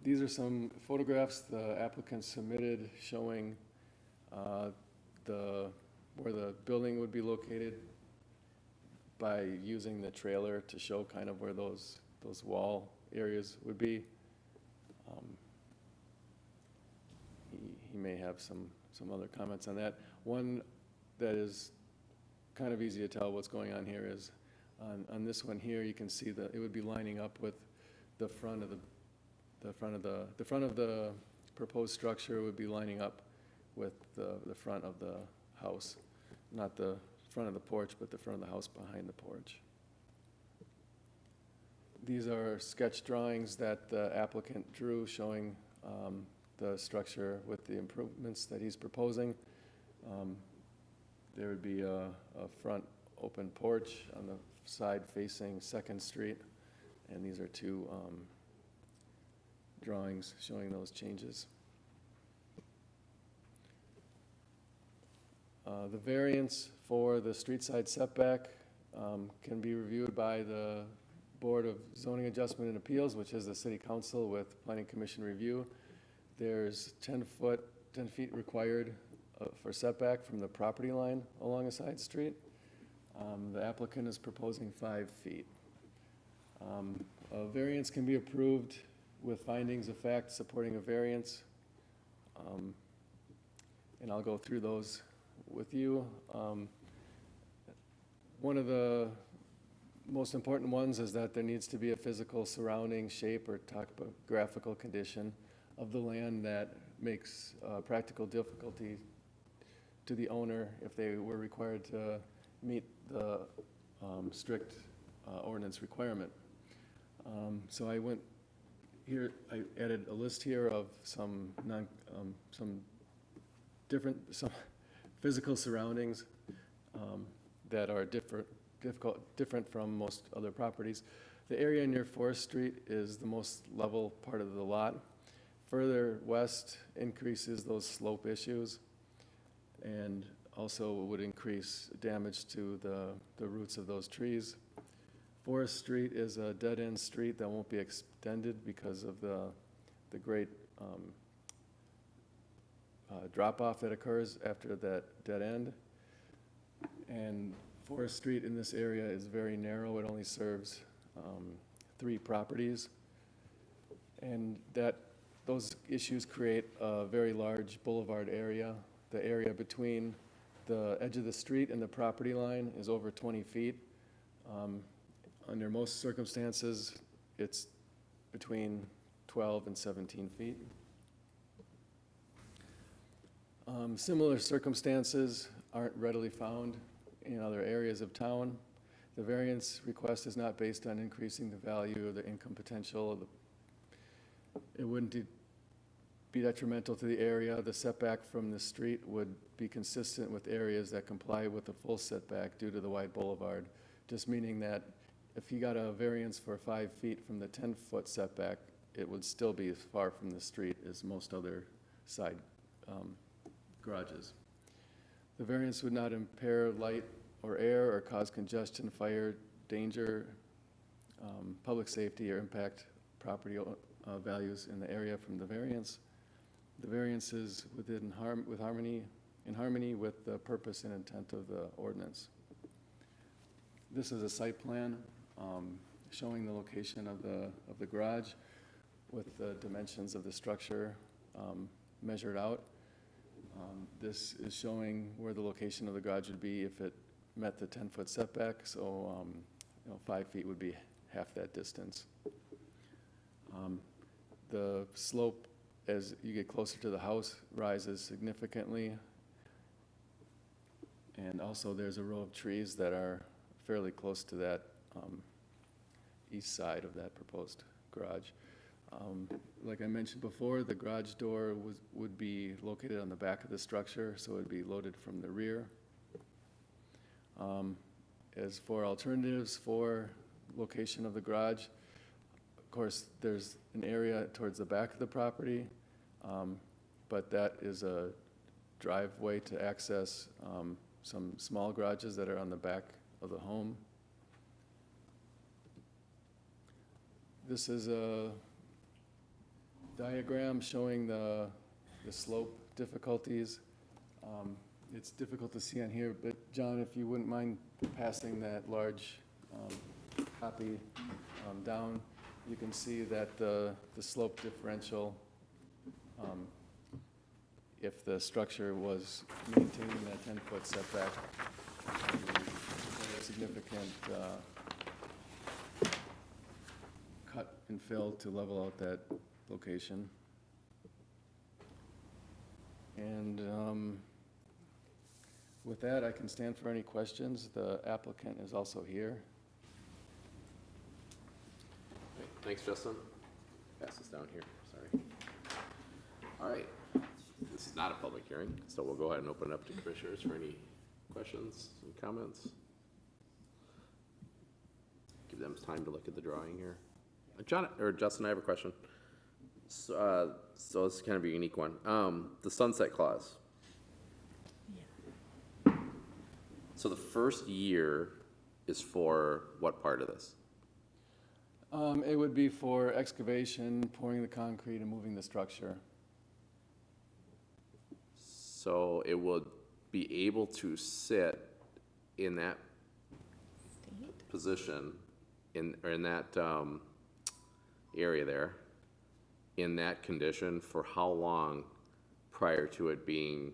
These are some photographs the applicant submitted showing where the building would be located by using the trailer to show kind of where those wall areas would be. He may have some other comments on that. One that is kind of easy to tell what's going on here is on this one here, you can see that it would be lining up with the front of the proposed structure would be lining up with the front of the house, not the front of the porch, but the front of the house behind the porch. These are sketch drawings that the applicant drew showing the structure with the improvements that he's proposing. There would be a front open porch on the side facing Second Street, and these are two drawings showing those changes. The variance for the street side setback can be reviewed by the Board of Zoning Adjustment and Appeals, which is the City Council with Planning Commission review. There's 10 feet required for setback from the property line along a side street. The applicant is proposing 5 feet. A variance can be approved with findings of fact supporting a variance. And I'll go through those with you. One of the most important ones is that there needs to be a physical surrounding shape or topographical condition of the land that makes practical difficulty to the owner if they were required to meet the strict ordinance requirement. So I went here, I added a list here of some physical surroundings that are different from most other properties. The area near Forest Street is the most level part of the lot. Further west increases those slope issues and also would increase damage to the roots of those trees. Forest Street is a dead-end street that won't be extended because of the great drop-off that occurs after that dead end. And Forest Street in this area is very narrow. It only serves 3 properties. And those issues create a very large boulevard area. The area between the edge of the street and the property line is over 20 feet. Under most circumstances, it's between 12 and 17 feet. Similar circumstances aren't readily found in other areas of town. The variance request is not based on increasing the value or the income potential of it wouldn't be detrimental to the area. The setback from the street would be consistent with areas that comply with the full setback due to the wide boulevard, just meaning that if he got a variance for 5 feet from the 10-foot setback, it would still be as far from the street as most other side garages. The variance would not impair light or air or cause congestion, fire, danger, public safety, or impact property values in the area from the variance. The variance is in harmony with the purpose and intent of the ordinance. This is a site plan showing the location of the garage with the dimensions of the structure measured out. This is showing where the location of the garage would be if it met the 10-foot setback, so 5 feet would be half that distance. The slope as you get closer to the house rises significantly, and also there's a row of trees that are fairly close to that east side of that proposed garage. Like I mentioned before, the garage door would be located on the back of the structure, so it would be loaded from the rear. As for alternatives for location of the garage, of course, there's an area towards the back of the property, but that is a driveway to access some small garages that are on the back of the home. This is a diagram showing the slope difficulties. It's difficult to see on here, but John, if you wouldn't mind passing that large copy down, you can see that the slope differential, if the structure was maintaining that 10-foot setback, a significant cut and fill to level out that location. And with that, I can stand for any questions. The applicant is also here. Thanks, Justin. Pass this down here, sorry. All right, this is not a public hearing, so we'll go ahead and open it up to commissioners for any questions and comments. Give them time to look at the drawing here. Justin, I have a question. So this is kind of a unique one. The sunset clause. So the first year is for what part of this? It would be for excavation, pouring the concrete, and moving the structure. So it would be able to sit in that position, in that area there, in that condition for how long prior to it being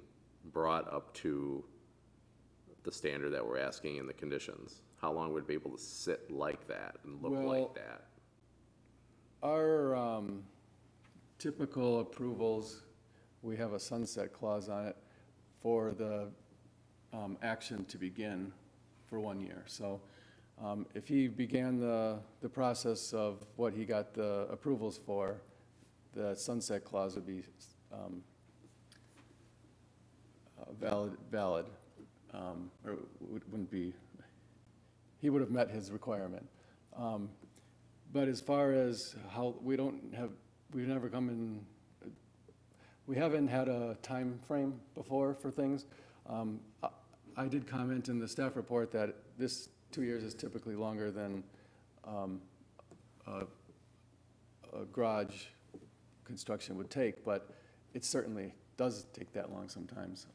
brought up to the standard that we're asking in the conditions? How long would it be able to sit like that and look like that? Our typical approvals, we have a sunset clause on it for the action to begin for 1 year. So if he began the process of what he got the approvals for, the sunset clause would be valid, or wouldn't be, he would have met his requirement. But as far as how, we've never come in, we haven't had a time frame before for things. I did comment in the staff report that this 2 years is typically longer than a garage construction would take, but it certainly does take that long sometimes.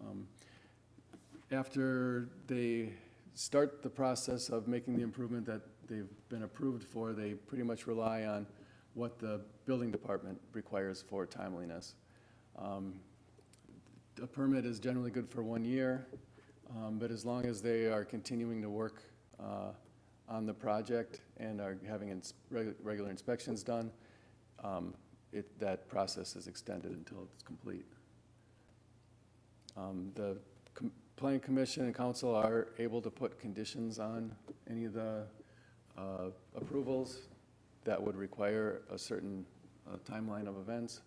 After they start the process of making the improvement that they've been approved for, they pretty much rely on what the building department requires for timeliness. A permit is generally good for 1 year, but as long as they are continuing to work on the project and are having regular inspections done, that process is extended until it's complete. The Planning Commission and Council are able to put conditions on any of the approvals that would require a certain timeline of events.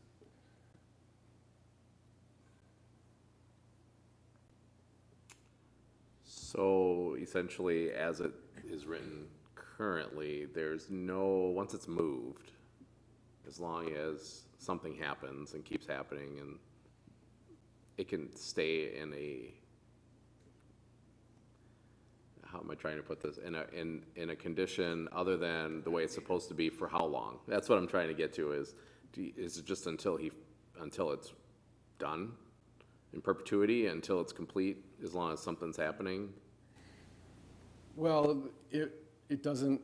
So essentially, as it is written currently, there's no, once it's moved, as long as something happens and keeps happening, and it can stay in a, how am I trying to put this, in a condition other than the way it's supposed to be for how long? That's what I'm trying to get to is it just until it's done in perpetuity, until it's complete, as long as something's happening? Well, it doesn't,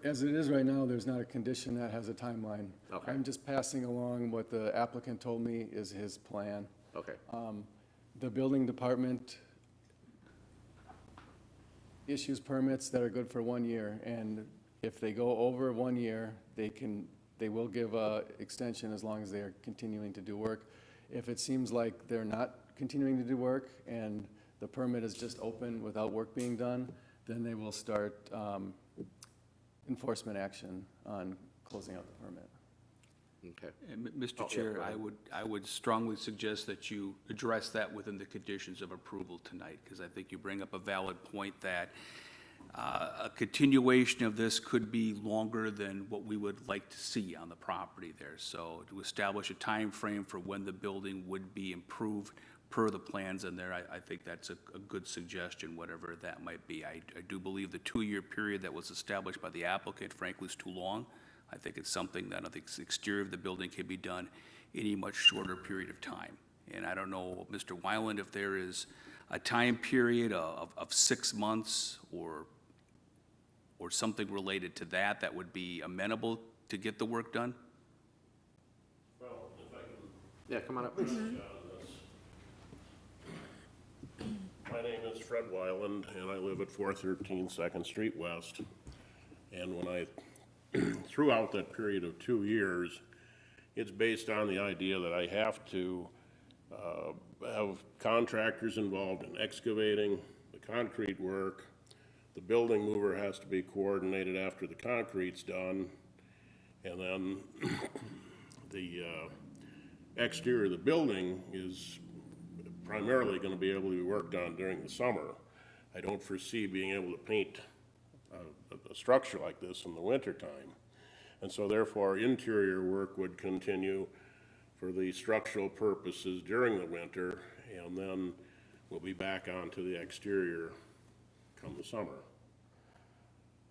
as it is right now, there's not a condition that has a timeline. Okay. I'm just passing along what the applicant told me is his plan. Okay. The building department issues permits that are good for 1 year, and if they go over 1 year, they will give a extension as long as they are continuing to do work. If it seems like they're not continuing to do work and the permit is just open without work being done, then they will start enforcement action on closing out the permit. Okay. And Mr. Oh, yeah, Chair, go ahead. I would strongly suggest that you address that within the conditions of approval tonight, because I think you bring up a valid point that a continuation of this could be longer than what we would like to see on the property there. So to establish a time frame for when the building would be improved per the plans in there, I think that's a good suggestion, whatever that might be. I do believe the 2-year period that was established by the applicant, frankly, is too long. I think it's something that I think the exterior of the building can be done in a much shorter period of time. And I don't know, Mr. Weiland, if there is a time period of 6 months or something related to that that would be amenable to get the work done? Well, if I can. Yeah, come on up. My name is Fred Weiland, and I live at 413 2nd Street West. And when I, throughout that period of 2 years, it's based on the idea that I have to have contractors involved in excavating the concrete work. The building mover has to be coordinated after the concrete's done. And then the exterior of the building is primarily going to be able to be worked on during the summer. I don't foresee being able to paint a structure like this in the wintertime. And so therefore, interior work would continue for the structural purposes during the winter, and then we'll be back onto the exterior come the summer.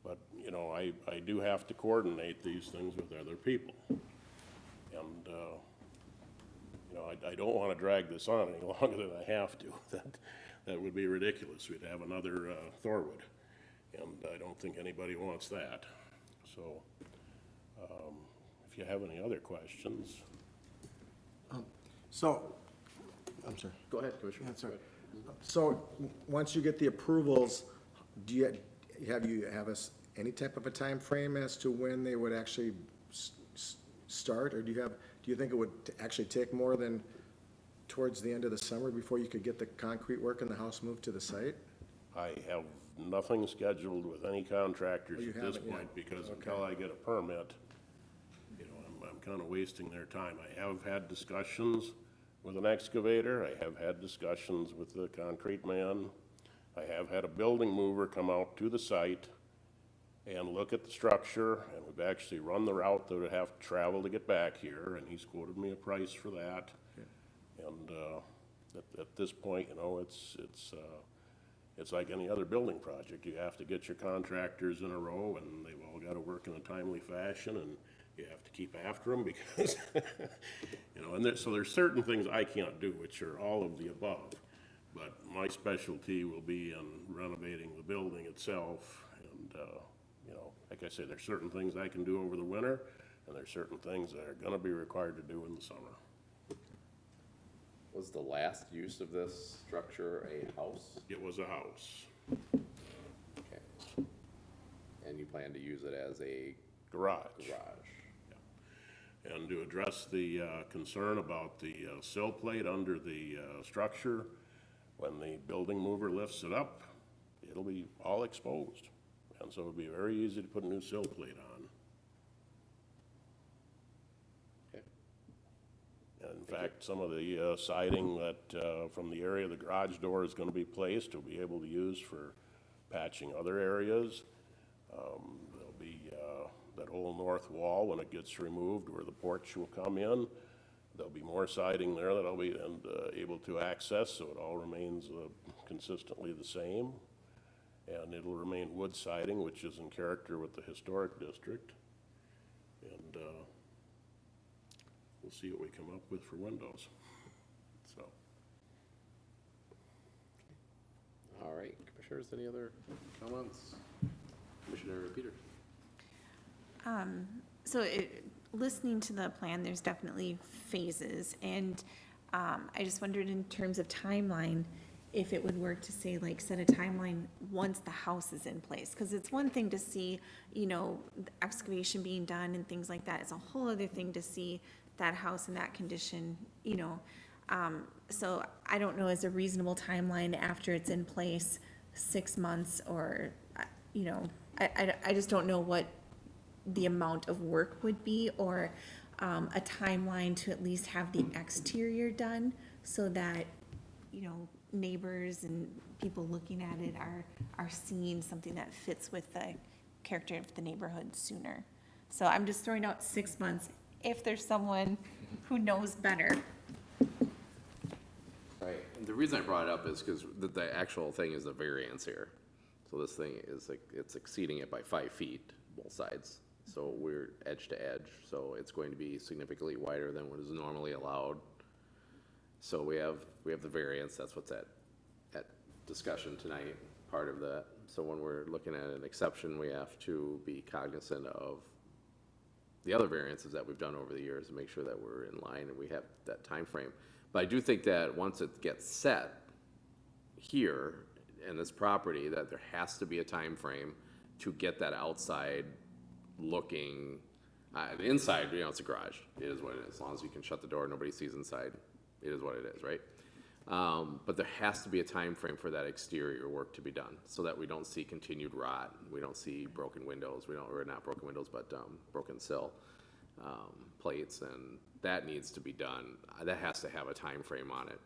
But, you know, I do have to coordinate these things with other people. And, you know, I don't want to drag this on any longer than I have to. That would be ridiculous. We'd have another Thorwood, and I don't think anybody wants that. So, if you have any other questions. So, I'm sorry. Go ahead, Commissioner. That's all right. So, once you get the approvals, do you have any type of a time frame as to when they would actually start? Or do you think it would actually take more than towards the end of the summer before you could get the concrete work and the house moved to the site? I have nothing scheduled with any contractors Oh, you at this haven't yet? point, because Okay. until I get a permit, you know, I'm kind of wasting their time. I have had discussions with an excavator, I have had discussions with the concrete man, I have had a building mover come out to the site and look at the structure, and we've actually run the route that would have to travel to get back here, and he's quoted me a price for that. And at this point, you know, it's like any other building project. You have to get your contractors in a row, and they've all got to work in a timely fashion, and you have to keep after them because, you know, and so there's certain things I can't do, which are all of the above. But my specialty will be in renovating the building itself. And, you know, like I say, there's certain things I can do over the winter, and there's certain things that are going to be required to do in the summer. Was the last use of this structure a house? It was a house. Okay. And you plan to use it as a Garage. garage? And to address the concern about the sill plate under the structure, when the building mover lifts it up, it'll be all exposed. And so it'll be very easy to put a new sill plate on. Okay. And in fact, some of the siding that, from the area the garage door is going to be placed, we'll be able to use for patching other areas. There'll be that whole north wall, when it gets removed, where the porch will come in, there'll be more siding there that I'll be able to access, so it all remains consistently the same. And it'll remain wood siding, which is in character with the historic district. And we'll see what we come up with for windows. So. All right, Commissioners, any other comments? Commissioner Peters? Listening to the plan, there's definitely phases, and I just wondered in terms of timeline, if it would work to say, like, set a timeline once the house is in place, because it's one thing to see, you know, the excavation being done and things like that. It's a whole other thing to see that house in that condition, you know. So I don't know, is a reasonable timeline after it's in place, 6 months, or, you know, I just don't know what the amount of work would be, or a timeline to at least have the exterior done, so that, you know, neighbors and people looking at it are seeing something that fits with the character of the neighborhood sooner. So I'm just throwing out 6 months, if there's someone who knows better. Right, and the reason I brought it up is because the actual thing is the variance here. So this thing is like, it's exceeding it by 5 feet, both sides. So we're edge to edge, so it's going to be significantly wider than what is normally allowed. So we have the variance, that's what's at discussion tonight, part of that. So when we're looking at an exception, we have to be cognizant of the other variances that we've done over the years and make sure that we're in line and we have that time frame. But I do think that once it gets set here in this property, that there has to be a time frame to get that outside looking, the inside, you know, it's a garage. It is what it is. As long as you can shut the door, nobody sees inside. It is what it is, right? But there has to be a time frame for that exterior work to be done, so that we don't see continued rot. We don't see broken windows. Or not broken windows, but broken sill. plates, and that needs to be done. That has to have a time frame on it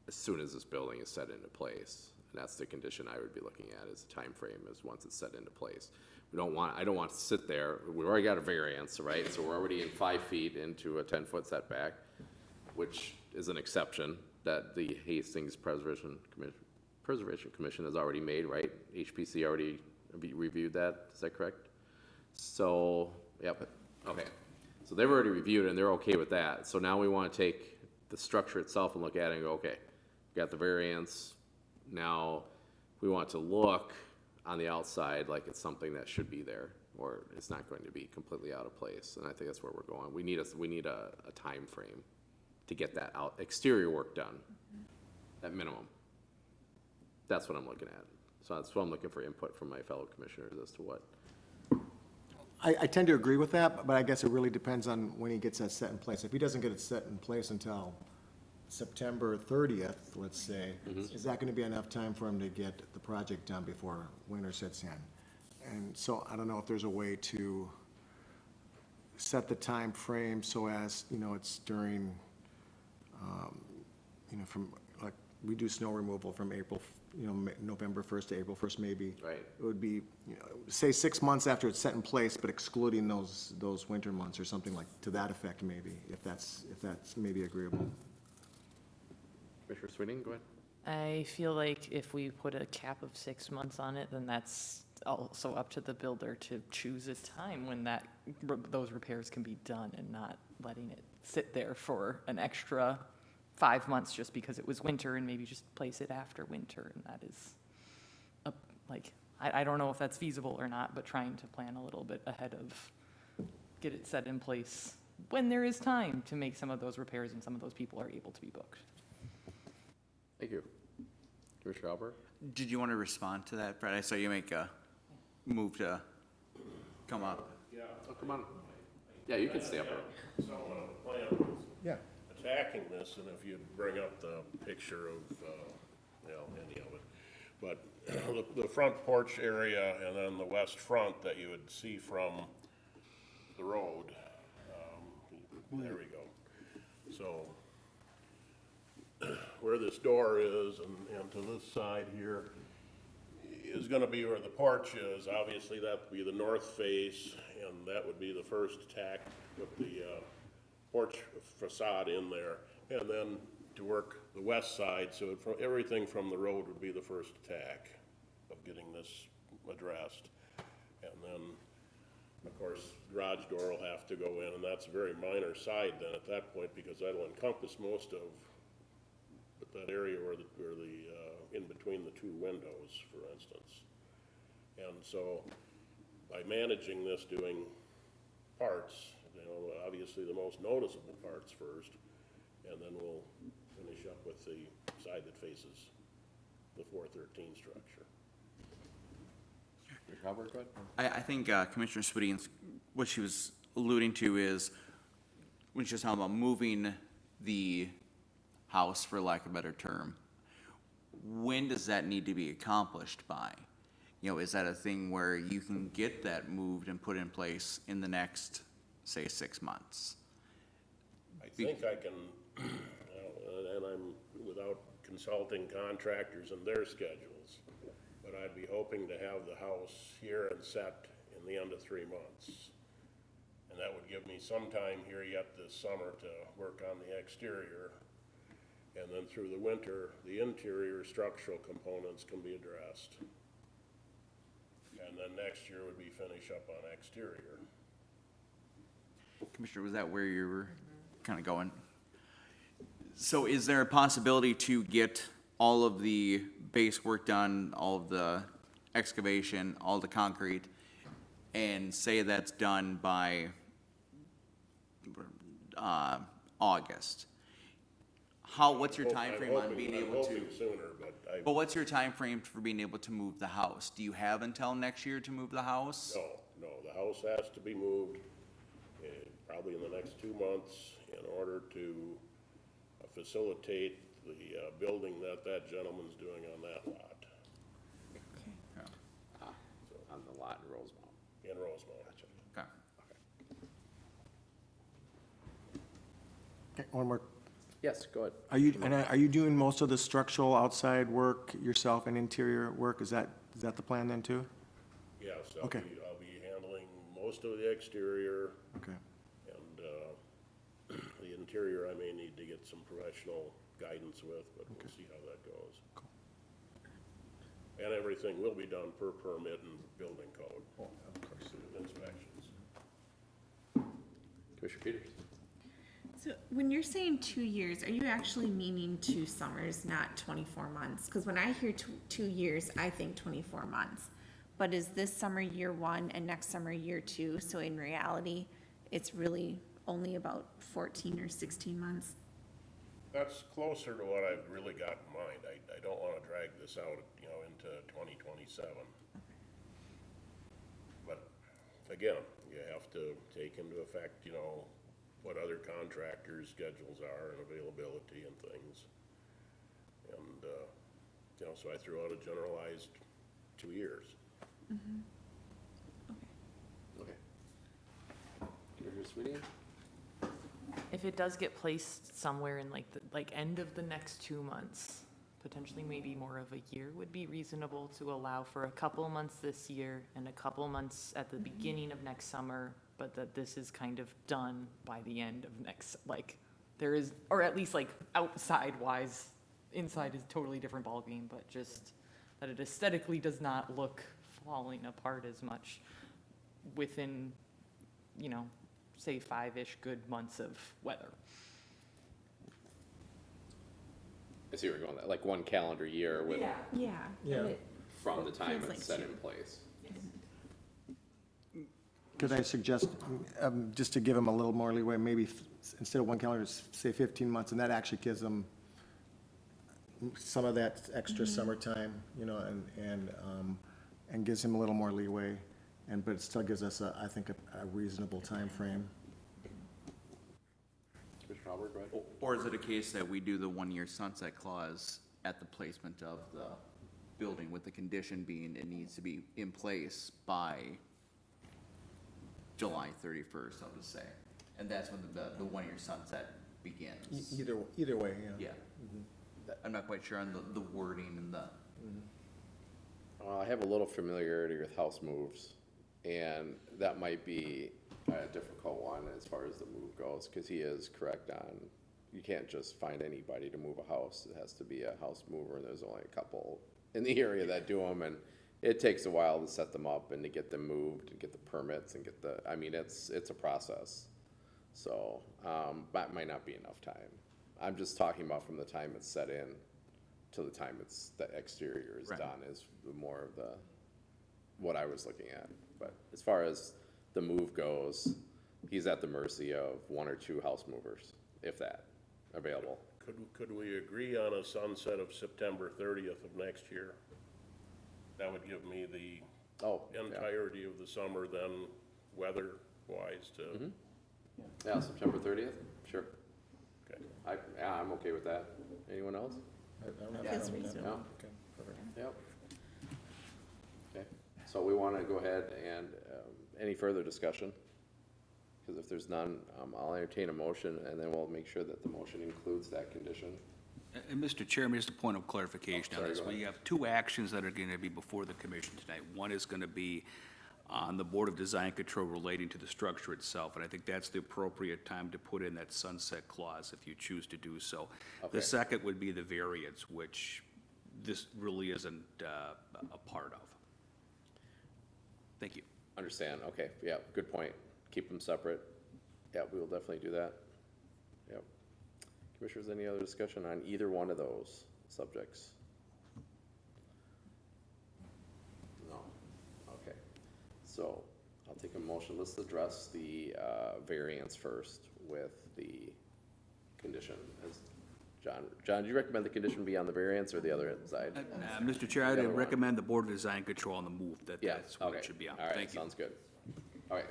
as soon as this building is set into place. And that's the condition I would be looking at, is the time frame is once it's set into place. I don't want to sit there, we've already got a variance, right? So we're already in 5 feet into a 10-foot setback, which is an exception that the Hastings Preservation Commission has already made, right? HPC already reviewed that, is that correct? So, yep, okay. So they've already reviewed it and they're okay with that. So now we want to take the structure itself and look at it and go, okay, we got the variance. Now we want to look on the outside like it's something that should be there, or it's not going to be completely out of place. And I think that's where we're going. We need a time frame to get that out, exterior work done, at minimum. That's what I'm looking at. So that's what I'm looking for input from my fellow commissioners as to what. I tend to agree with that, but I guess it really depends on when he gets that set in place. If he doesn't get it set in place until September 30th, let's say, is that gonna be enough time for him to get the project done before winter sets in? And so I don't know if there's a way to set the time frame so as, it's during, from, like, we do snow removal from April, November 1st to April 1st, maybe. Right. It would be, say 6 months after it's set in place, but excluding those winter months or something like, to that effect, maybe, if that's maybe agreeable. Commissioner Sweeting, go ahead. I feel like if we put a cap of 6 months on it, then that's also up to the builder to choose a time when those repairs can be done, and not letting it sit there for an extra 5 months just because it was winter, and maybe just place it after winter. And that is, I don't know if that's feasible or not, but trying to plan a little bit ahead of, get it set in place when there is time to make some of those repairs and some of those people are able to be booked. Thank you. Commissioner Albert? Did you want to respond to that, Fred? I saw you make a move to come up. Yeah. Oh, come on. Yeah, you can stay up there. So, plan Yeah. attacking this, and if you'd bring up the picture of, any of it. But the front porch area and then the west front that you would see from the road, there we go. So, where this door is and to this side here is gonna be where the porch is. Obviously, that would be the north face, and that would be the first tack with the, porch facade in there, and then to work the west side, so everything from the road would be the first attack of getting this addressed. And then, of course, garage door will have to go in, and that's a very minor side then at that point, because that'll encompass most of that area where the in between the two windows, for instance. And so, by managing this, doing parts, obviously the most noticeable parts first, and then we'll finish up with the side that faces the 413 structure. Albert, go ahead. I think Commissioner Sweeting, what she was alluding to is, when she was talking about moving the house, for lack of a better term, when does that need to be accomplished by? Is that a thing where you can get that moved and put in place in the next, say, 6 months? I think I can, and I'm without consulting contractors and their schedules, but I'd be hoping to have the house here and set in the end of 3 months. And that would give me some time here yet this summer to work on the exterior. And then through the winter, the interior structural components can be addressed. And then next year would be finish up on exterior. Commissioner, was that where you were kind of going? So is there a possibility to get all of the base work done, all of the excavation, all the concrete, and say that's done by August? What's your time frame on being able to? I'm hoping sooner, But what's your time frame for being able to move the house? Do you have until next year to move the house? No, the house has to be moved probably in the next 2 months in order to facilitate the building that gentleman's doing on that lot, On the lot in Rosemount. in Rosemont. Okay. Okay, one more. Yes, go ahead. Are you doing most of the structural outside work yourself and interior work? Is that the plan then too? Yes, Okay. I'll be handling most of the exterior, Okay. and the interior I may need to get some professional guidance with, but we'll see how that goes. And everything will be done per permit and building code. Of course. Inspections. Commissioner Peters? So when you're saying 2 years, are you actually meaning 2 summers, not 24 months? Because when I hear 2 years, I think 24 months. But is this summer year 1 and next summer year 2? So in reality, it's really only about 14 or 16 months? That's closer to what I've really got in mind. I don't want to drag this out, into 2027. But again, you have to take into effect, what other contractors' schedules are and availability and things. And, so I threw out a generalized 2 years. Okay. Commissioner Sweeting? If it does get placed somewhere in like end of the next 2 months, potentially maybe more of a year would be reasonable to allow for a couple months this year and a couple months at the beginning of next summer, but that this is kind of done by the end of next, there is, or at least outside wise, inside is a totally different ballgame, but just that it aesthetically does not look falling apart as much within, say 5-ish good months of weather. I see where you're going, with that, like 1 calendar year with, Yeah. Yeah. from the time Feels it's like set 2. in place. Could I suggest, just to give them a little more leeway, maybe instead of 1 calendar, say 15 months, and that actually gives them some of that extra summertime, and gives him a little more leeway, but it still gives us, I think, a reasonable time frame. Commissioner Albert, go ahead. Or is it a case that we do the 1-year sunset clause at the placement of the building, with the condition being it needs to be in place by July 31st, I'll just say? And that's when the 1-year sunset begins. Either way, yeah. Yeah. I'm not quite sure on the wording and the, I have a little familiarity with house moves, and that might be a difficult one as far as the move goes, because he is correct on, you can't just find anybody to move a house. It has to be a house mover, and there's only a couple in the area that do them, and it takes a while to set them up and to get them moved and get the permits and get it's a process. So, that might not be enough time. I'm just talking about from the time it's set in to the time the exterior is Right. done is more of what I was looking at. But as far as the move goes, he's at the mercy of 1 or 2 house movers, if that, available. Could we agree on a sunset of September 30th of next year? That would give me the Oh, yeah. entirety of the summer then, weather-wise to, Yeah, September 30th, sure. okay. I'm okay with that. Anyone else? I don't have a Feels problem with that. reasonable. Okay, perfect. Yep. Okay, so we want to go ahead and, any further discussion? Because if there's none, I'll entertain a motion, and then we'll make sure that the motion includes that condition. And Mr. Chairman, just a point of clarification on Sorry, this. go We ahead. have 2 actions that are going to be before the commission tonight. One is going to be on the Board of Design Control relating to the structure itself, and I think that's the appropriate time to put in that sunset clause if you choose to do so. Okay. The second would be the variance, which this really isn't a part of. Thank you. Understand, okay, yeah, good point. Keep them separate. Yeah, we will definitely do that. Yep. Commissioners, any other discussion on either one of those subjects? No? Okay. So I'll take a motion. Let's address the variance first with the condition. John, do you recommend the condition be on the variance or the other side? Mr. Chair, The I'd other one. recommend the Board of Design Control on the move, Yeah, that's what okay. it should be on. All right, Thank you. sounds good. All right.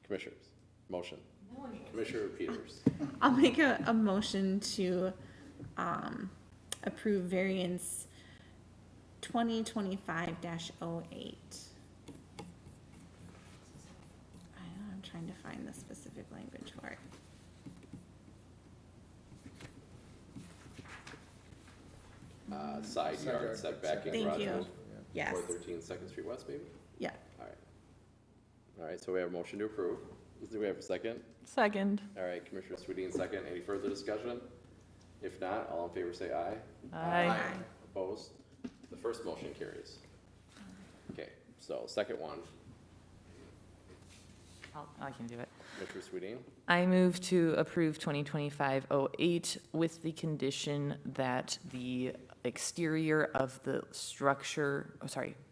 Commissioners, motion. Commissioner Peters. I'll make a motion to approve variance 2025-08. I'm trying to find the specific language for it. side yard setback in Thank garage you. doors. Yes. 413 Second Street West, maybe? Yeah. All right. All right, so we have a motion to approve. Do we have a second? Second. All right, Commissioner Swedien, second. Any further discussion? If not, all in favor say aye. Aye. Opposed? The first motion carries. Okay, so second one, I can do it. Commissioner Swedien. I move to approve 2025-08 with the condition that the exterior of the structure,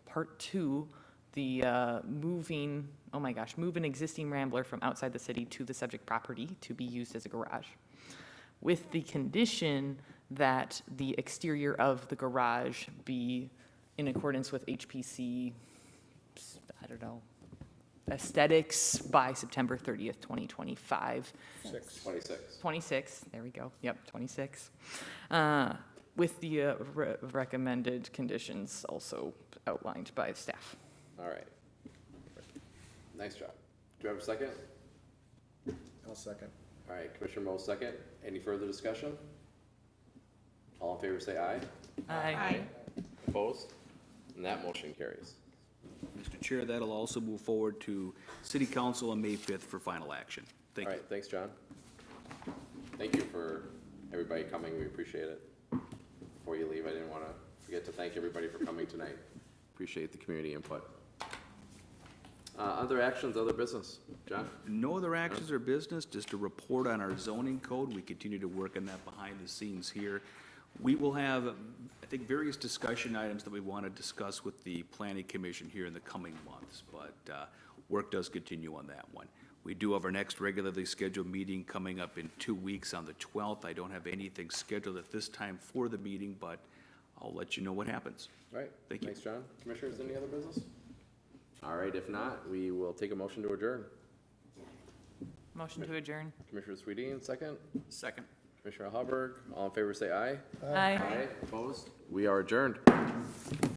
Part 2, the moving an existing Rambler from outside the city to the subject property to be used as a garage, with the condition that the exterior of the garage be in accordance with HPC, aesthetics by September 30th, 2025. 26. 26, there we go, yep, 26. With the recommended conditions also outlined by staff. All right. Nice job. Do I have a second? I'll second. All right, Commissioner Moe, second. Any further discussion? All in favor say aye. Aye. Opposed? And that motion carries. Mr. Chair, that'll also move forward to City Council on May 5th for final action. Thank All you. right, thanks, John. Thank you for everybody coming, we appreciate it. Before you leave, I didn't want to forget to thank everybody for coming tonight. Appreciate the community input. Other actions, other business? John? No other actions or business, just a report on our zoning code. We continue to work on that behind the scenes here. We will have, I think, various discussion items that we want to discuss with the planning commission here in the coming months, but work does continue on that one. We do have our next regularly scheduled meeting coming up in 2 weeks on the 12th. I don't have anything scheduled at this time for the meeting, but I'll let you know what happens. All right. Thank you. Thanks, John. Commissioners, any other business? All right, if not, we will take a motion to adjourn. Motion to adjourn. Commissioner Swedien, second. Second. Commissioner Hubberg, all in favor say aye. Aye. Opposed? We are adjourned.